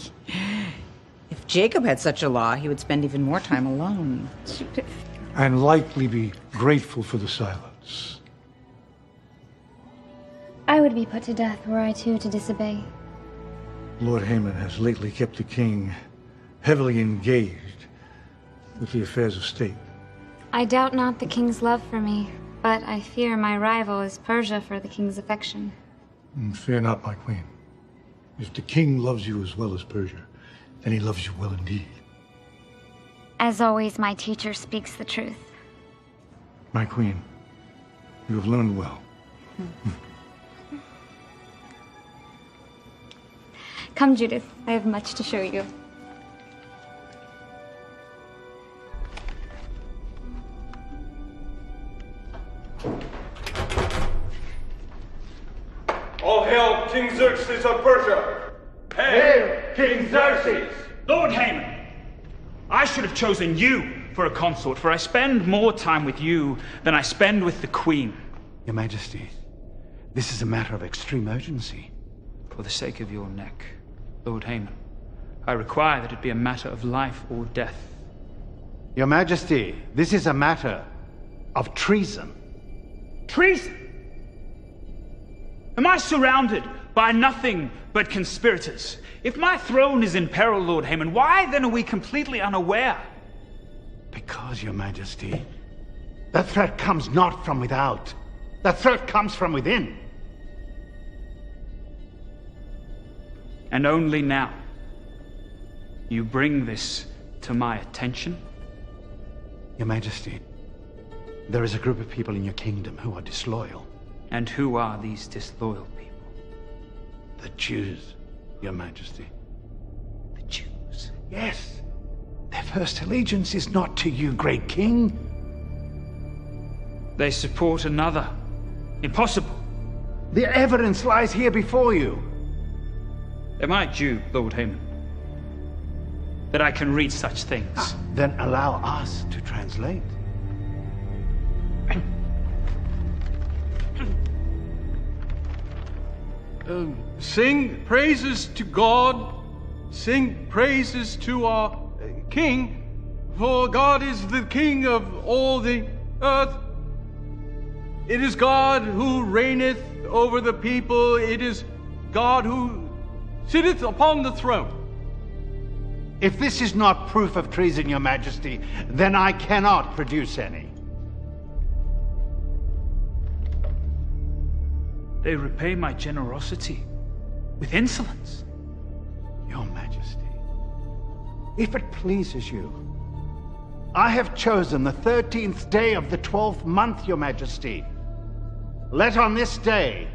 If Jacob had such a law, he would spend even more time alone. Judith. And likely be grateful for the silence. I would be put to death were I too to disobey. Lord Haman has lately kept the king heavily engaged with the affairs of state. I doubt not the king's love for me, but I fear my rival is Persia for the king's affection. Fear not, my queen. If the king loves you as well as Persia, then he loves you well indeed. As always, my teacher speaks the truth. My queen, you have learned well. Come, Judith. I have much to show you. All hail King Xerxes of Persia! Hail King Xerxes! Lord Haman, I should have chosen you for a consort, for I spend more time with you than I spend with the queen. Your Majesty, this is a matter of extreme urgency. For the sake of your neck, Lord Haman, I require that it be a matter of life or death. Your Majesty, this is a matter of treason. Treason? Am I surrounded by nothing but conspirators? If my throne is in peril, Lord Haman, why then are we completely unaware? Because, Your Majesty, that threat comes not from without. That threat comes from within. And only now you bring this to my attention? Your Majesty, there is a group of people in your kingdom who are disloyal. And who are these disloyal people? The Jews, Your Majesty. The Jews? Yes. Their first allegiance is not to you, great king. They support another. Impossible. The evidence lies here before you. Am I Jew, Lord Haman? That I can read such things? Then allow us to translate. Sing praises to God, sing praises to our King, for God is the King of all the earth. It is God who reigneth over the people, it is God who sitteth upon the throne. If this is not proof of treason, Your Majesty, then I cannot produce any. They repay my generosity with insolence. Your Majesty, if it pleases you, I have chosen the 13th day of the 12th month, Your Majesty. Let on this day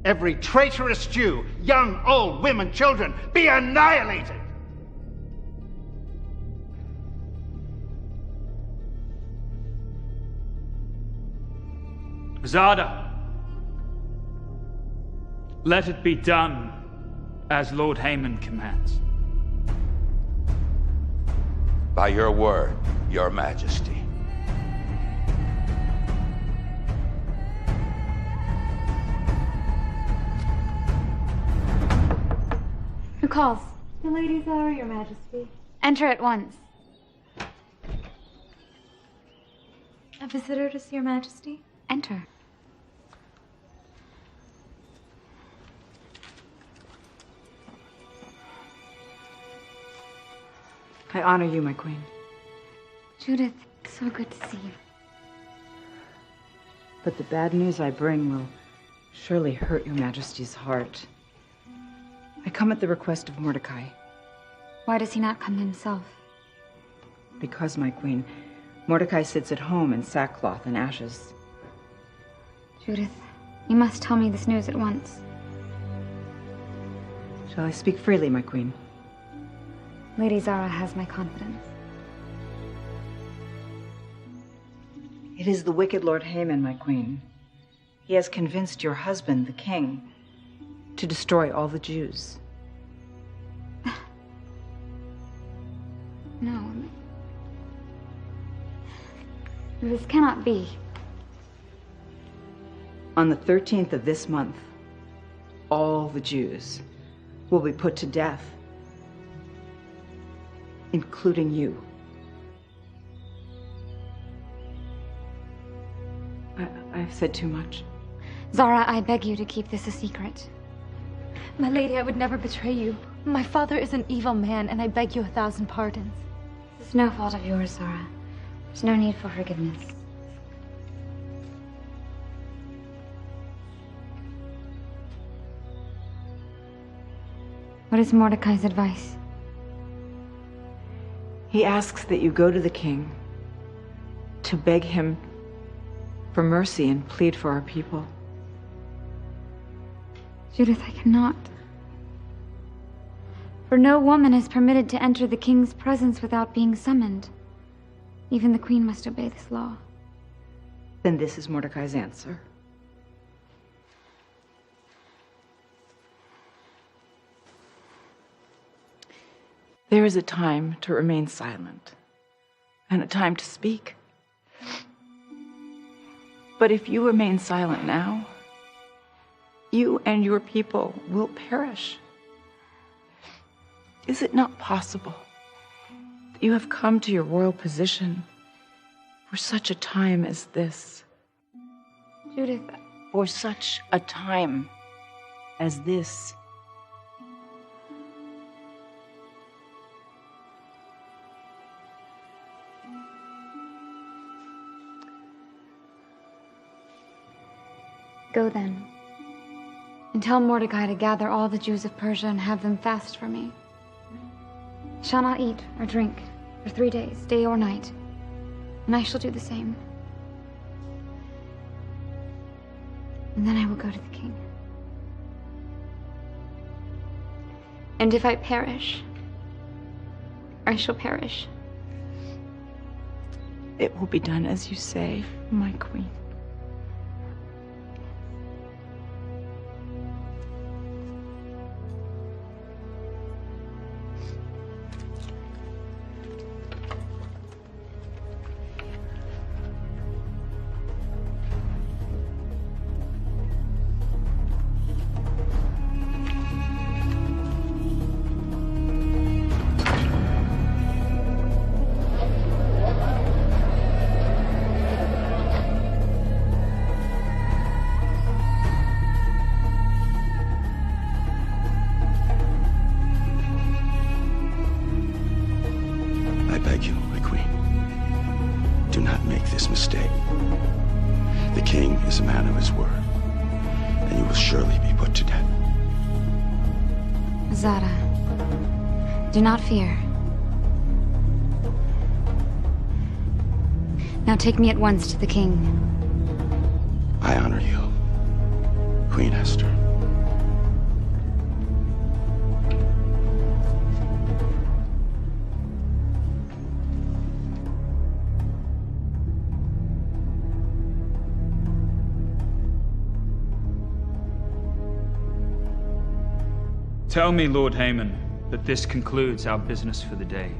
every traitorous Jew, young, old, women, children, be annihilated. Zada, let it be done as Lord Haman commands. By your word, Your Majesty. Who calls? The ladies are, Your Majesty. Enter at once. A visitor to see Your Majesty? Enter. I honor you, my queen. Judith, so good to see you. But the bad news I bring will surely hurt your Majesty's heart. I come at the request of Mordecai. Why does he not come himself? Because, my queen, Mordecai sits at home in sackcloth and ashes. Judith, you must tell me this news at once. Shall I speak freely, my queen? Lady Zara has my confidence. It is the wicked Lord Haman, my queen. He has convinced your husband, the king, to destroy all the Jews. No. This cannot be. On the 13th of this month, all the Jews will be put to death, including you. I've said too much. Zara, I beg you to keep this a secret. My lady, I would never betray you. My father is an evil man, and I beg you 1,000 pardons. This is no fault of yours, Zara. There's no need for forgiveness. What is Mordecai's advice? He asks that you go to the king to beg him for mercy and plead for our people. Judith, I cannot. For no woman is permitted to enter the king's presence without being summoned. Even the queen must obey this law. Then this is Mordecai's answer. There is a time to remain silent, and a time to speak. But if you remain silent now, you and your people will perish. Is it not possible that you have come to your royal position for such a time as this? Judith, for such a time as this. Go then, and tell Mordecai to gather all the Jews of Persia and have them fast for me. I shall not eat or drink for 3 days, day or night, and I shall do the same. And then I will go to the king. And if I perish, I shall perish. It will be done as you say, my queen. Do not fear. Now take me at once to the king. I honor you, Queen Esther. Tell me, Lord Haman, that this concludes our business for the day.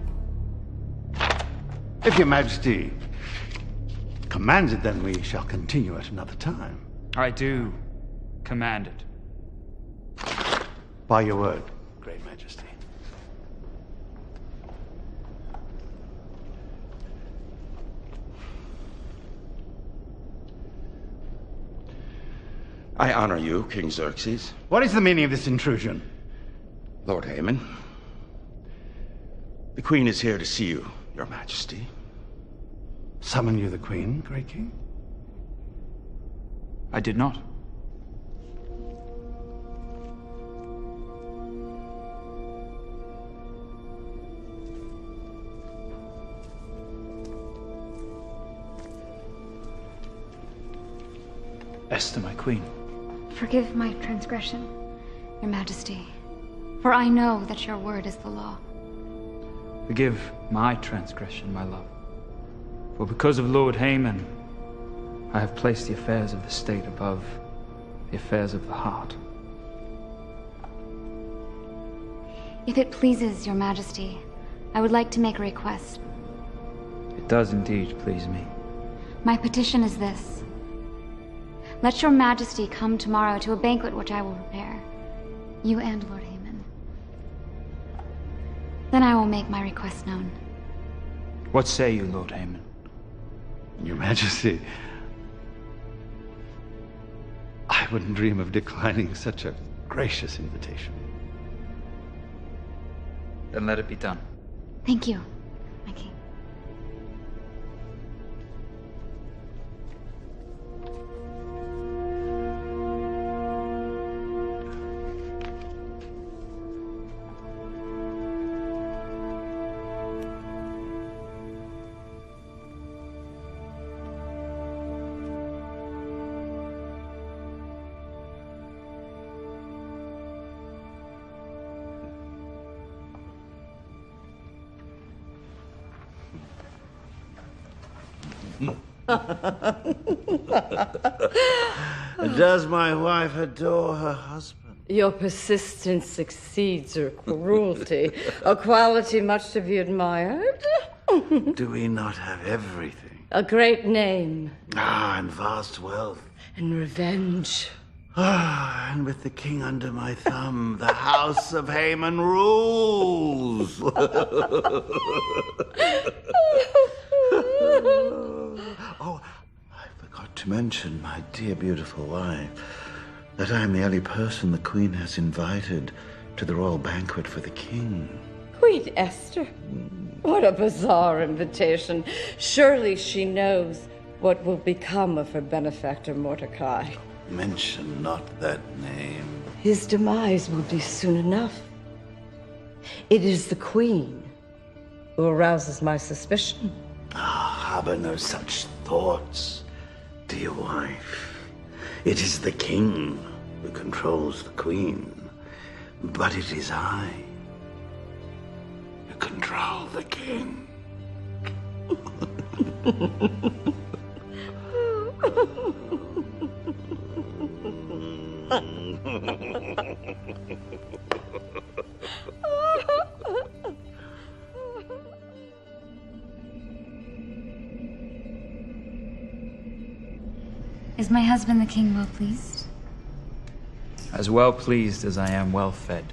If your majesty commands it, then we shall continue at another time. I do command it. By your word, great majesty. I honor you, King Xerxes. What is the meaning of this intrusion? Lord Haman, the Queen is here to see you, Your Majesty. Summon you the Queen, great king? I did not. Esther, my queen. Forgive my transgression, Your Majesty, for I know that your word is the law. Forgive my transgression, my love. For because of Lord Haman, I have placed the affairs of the state above the affairs of the heart. If it pleases Your Majesty, I would like to make a request. It does indeed please me. My petition is this. Let Your Majesty come tomorrow to a banquet which I will prepare, you and Lord Haman. Then I will make my request known. What say you, Lord Haman? Your Majesty, I wouldn't dream of declining such a gracious invitation. Then let it be done. Thank you, my king. Does my wife adore her husband? Your persistence exceeds her cruelty, a quality much to be admired. Do we not have everything? A great name. And vast wealth. And revenge. And with the king under my thumb, the house of Haman rules. Oh, I forgot to mention, my dear beautiful wife, that I am the only person the queen has invited to the royal banquet for the king. Queen Esther? What a bizarre invitation. Surely she knows what will become of her benefactor Mordecai. Mention not that name. His demise will be soon enough. It is the queen who arouses my suspicion. Harbor no such thoughts, dear wife. It is the king who controls the queen, but it is I who control the king. Is my husband the king well pleased? As well pleased as I am well fed.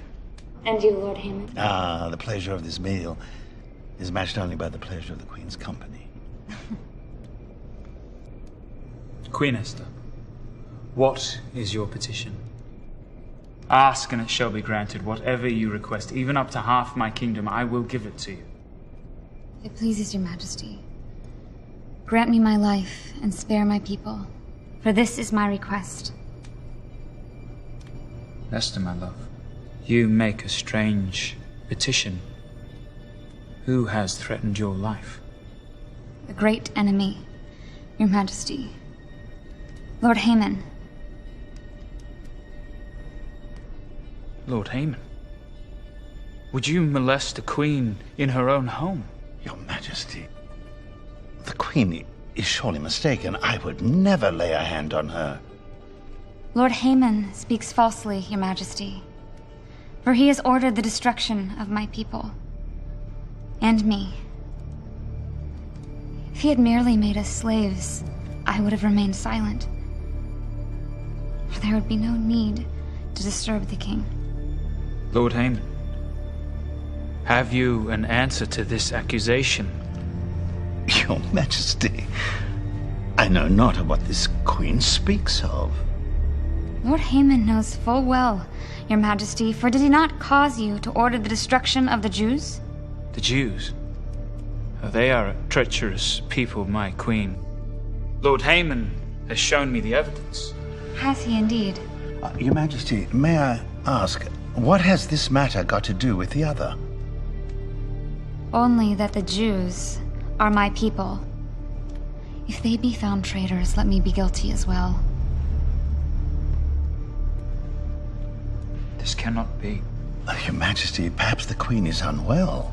And you, Lord Haman? The pleasure of this meal is matched only by the pleasure of the queen's company. Queen Esther, what is your petition? Ask and it shall be granted. Whatever you request, even up to half my kingdom, I will give it to you. If it pleases Your Majesty, grant me my life and spare my people, for this is my request. Esther, my love, you make a strange petition. Who has threatened your life? A great enemy, Your Majesty. Lord Haman. Lord Haman? Would you molest a queen in her own home? Your Majesty, the queen is surely mistaken. I would never lay a hand on her. Lord Haman speaks falsely, Your Majesty, for he has ordered the destruction of my people and me. If he had merely made us slaves, I would have remained silent, for there would be no need to disturb the king. Lord Haman, have you an answer to this accusation? Your Majesty, I know not of what this queen speaks of. Lord Haman knows full well, Your Majesty, for did he not cause you to order the destruction of the Jews? The Jews? Oh, they are a treacherous people, my queen. Lord Haman has shown me the evidence. Has he indeed? Your Majesty, may I ask, what has this matter got to do with the other? Only that the Jews are my people. If they be found traitors, let me be guilty as well. This cannot be. Your Majesty, perhaps the Queen is unwell.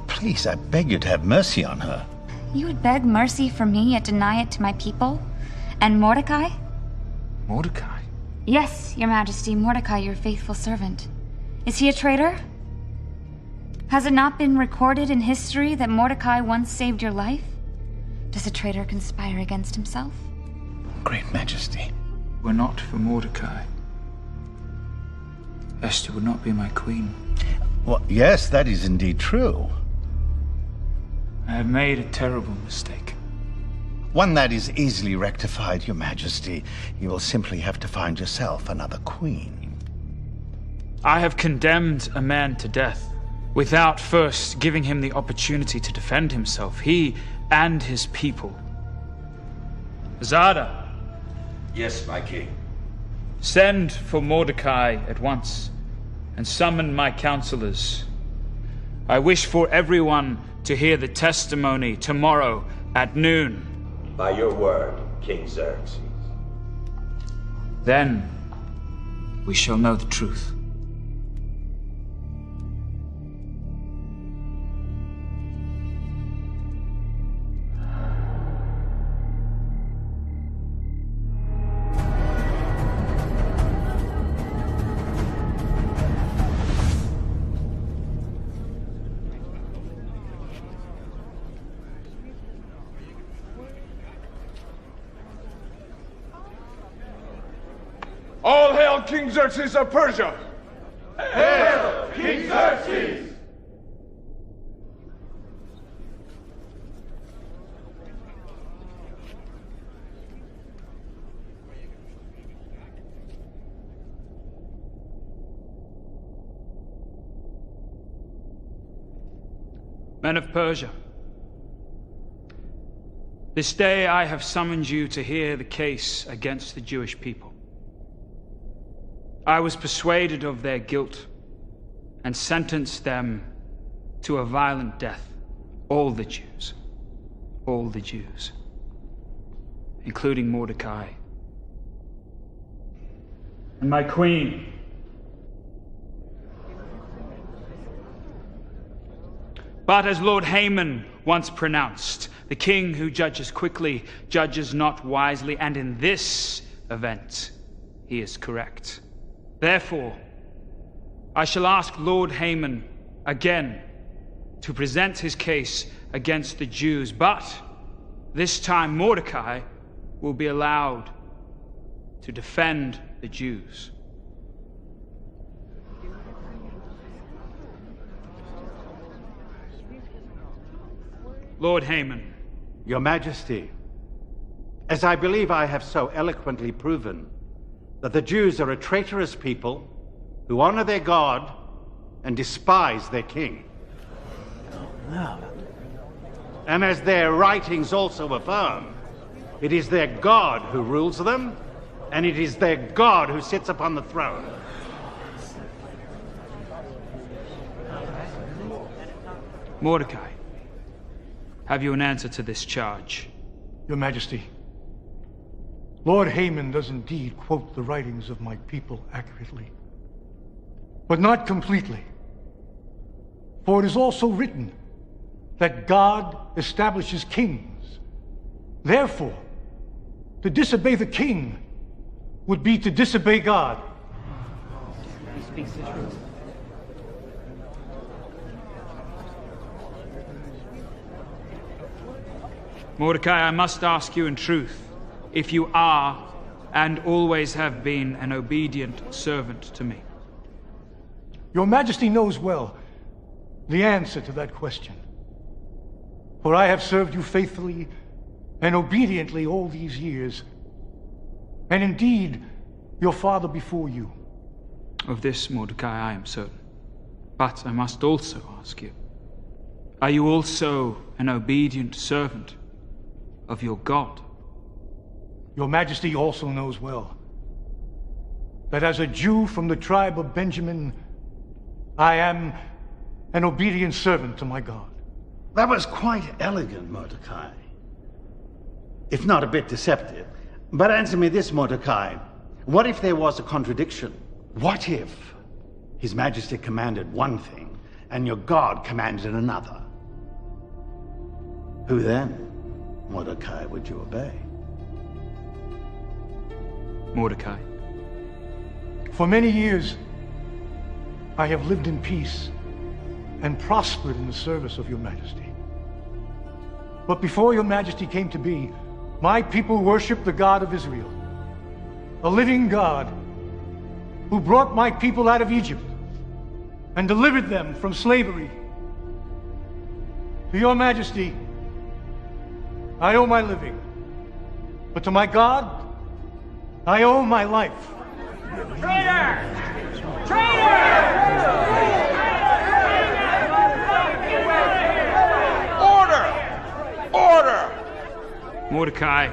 Please, I beg you to have mercy on her. You would beg mercy for me, yet deny it to my people? And Mordecai? Mordecai? Yes, Your Majesty, Mordecai, your faithful servant. Is he a traitor? Has it not been recorded in history that Mordecai once saved your life? Does a traitor conspire against himself? Great Majesty. Were not for Mordecai, Esther would not be my queen. Well, yes, that is indeed true. I have made a terrible mistake. One that is easily rectified, Your Majesty. You will simply have to find yourself another queen. I have condemned a man to death without first giving him the opportunity to defend himself, he and his people. Zada. Yes, my king. Send for Mordecai at once and summon my counselors. I wish for everyone to hear the testimony tomorrow at noon. By your word, King Xerxes. Then we shall know the truth. All hail King Xerxes of Persia! Hail King Xerxes! Men of Persia, this day I have summoned you to hear the case against the Jewish people. I was persuaded of their guilt and sentenced them to a violent death. All the Jews, including Mordecai and my queen. But as Lord Haman once pronounced, the king who judges quickly judges not wisely, and in this event he is correct. Therefore, I shall ask Lord Haman again to present his case against the Jews, but this time Mordecai will be allowed to defend the Jews. Lord Haman. Your Majesty, as I believe I have so eloquently proven, that the Jews are a traitorous people who honor their God and despise their king. No. And as their writings also affirm, it is their God who rules them, and it is their God who sits upon the throne. Mordecai, have you an answer to this charge? Your Majesty, Lord Haman does indeed quote the writings of my people accurately, but not completely. For it is also written that God establishes kings. Therefore, to disobey the king would be to disobey God. He speaks the truth. Mordecai, I must ask you in truth, if you are and always have been an obedient servant to me. Your Majesty knows well the answer to that question. For I have served you faithfully and obediently all these years, and indeed your father before you. Of this, Mordecai, I am certain. But I must also ask you, are you also an obedient servant of your God? Your Majesty also knows well that as a Jew from the tribe of Benjamin, I am an obedient servant to my God. That was quite elegant, Mordecai. If not a bit deceptive. But answer me this, Mordecai. What if there was a contradiction What if His Majesty commanded one thing and your God commanded another? Who then, Mordecai, would you obey? Mordecai. For many years, I have lived in peace and prospered in the service of your majesty. But before your majesty came to be, my people worshiped the God of Israel, a living God who brought my people out of Egypt and delivered them from slavery. To your majesty, I owe my living, but to my God, I owe my life. Traitor! Traitor! Order! Mordecai,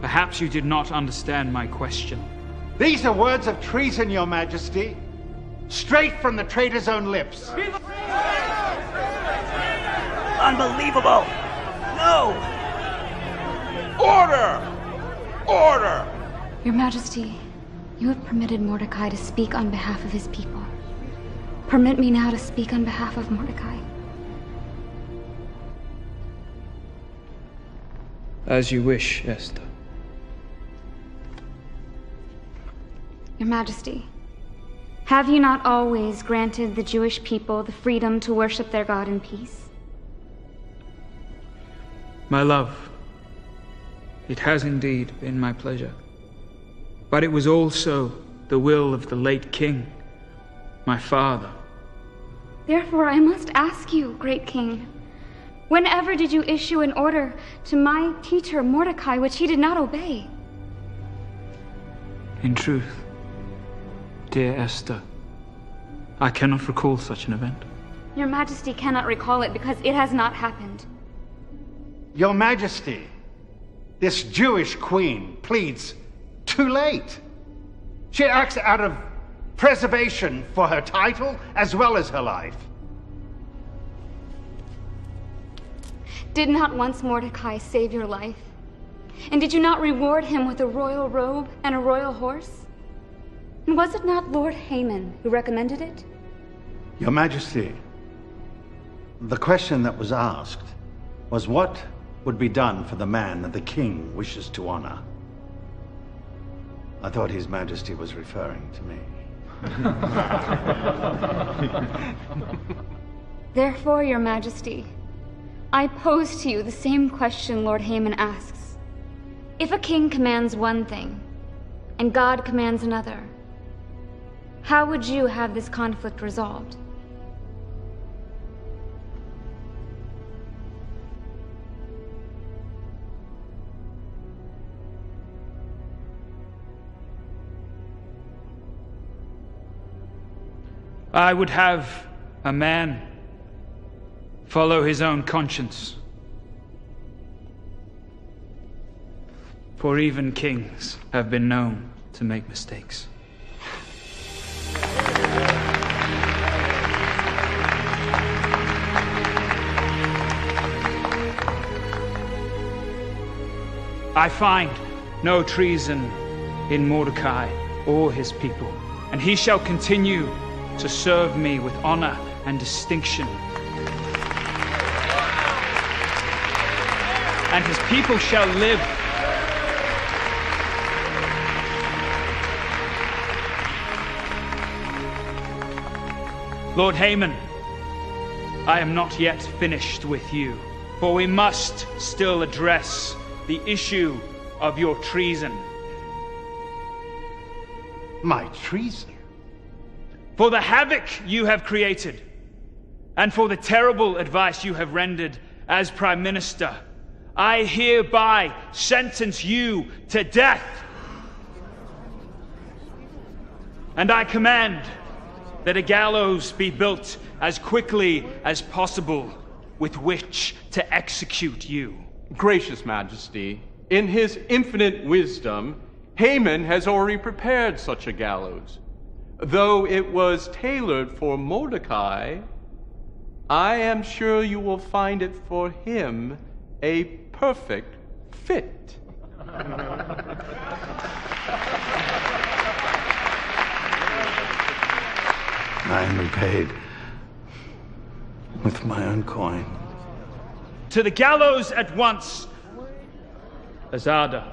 perhaps you did not understand my question. These are words of treason, your majesty, straight from the traitor's own lips. Unbelievable! No! Order! Order! Your Majesty, you have permitted Mordecai to speak on behalf of his people. Permit me now to speak on behalf of Mordecai. As you wish, Esther. Your Majesty, have you not always granted the Jewish people the freedom to worship their God in peace? My love, it has indeed been my pleasure. But it was also the will of the late king, my father. Therefore, I must ask you, great king, whenever did you issue an order to my teacher Mordecai which he did not obey? In truth, dear Esther, I cannot recall such an event. Your Majesty cannot recall it because it has not happened. Your Majesty, this Jewish queen pleads too late. She acts out of preservation for her title as well as her life. Did not once Mordecai save your life? And did you not reward him with a royal robe and a royal horse? And was it not Lord Haman who recommended it? Your Majesty, the question that was asked was what would be done for the man that the king wishes to honor. I thought His Majesty was referring to me. Therefore, Your Majesty, I pose to you the same question Lord Haman asks. If a king commands one thing, and God commands another, how would you have this conflict resolved? I would have a man follow his own conscience. For even kings have been known to make mistakes. I find no treason in Mordecai or his people, and he shall continue to serve me with honor and distinction. And his people shall live. Lord Haman, I am not yet finished with you, for we must still address the issue of your treason. My treason? For the havoc you have created, and for the terrible advice you have rendered as Prime Minister, I hereby sentence you to death. And I command that a gallows be built as quickly as possible with which to execute you. Gracious Majesty, in his infinite wisdom, Haman has already prepared such a gallows. Though it was tailored for Mordecai, I am sure you will find it for him a perfect fit. I am repaid with my own coin. To the gallows at once, Azada.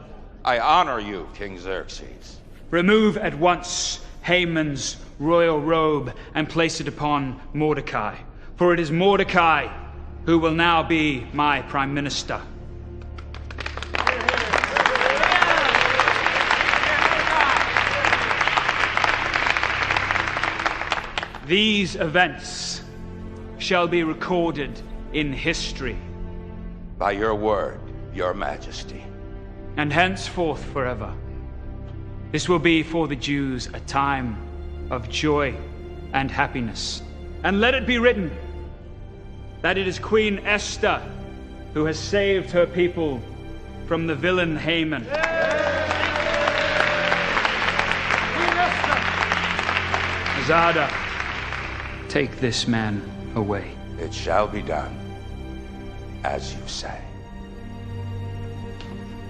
I honor you, King Xerxes. Remove at once Haman's royal robe and place it upon Mordecai, for it is Mordecai who will now be my prime minister. These events shall be recorded in history. By your word, your majesty. And henceforth forever. This will be for the Jews a time of joy and happiness. And let it be written that it is Queen Esther who has saved her people from the villain Haman. Azada, take this man away. It shall be done, as you say.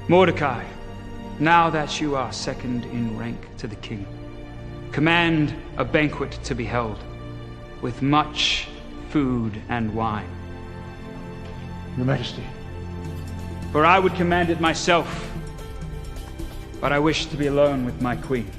Mordecai, now that you are second in rank to the king, command a banquet to be held, with much food and wine. Your Majesty. For I would command it myself, but I wish to be alone with my queen.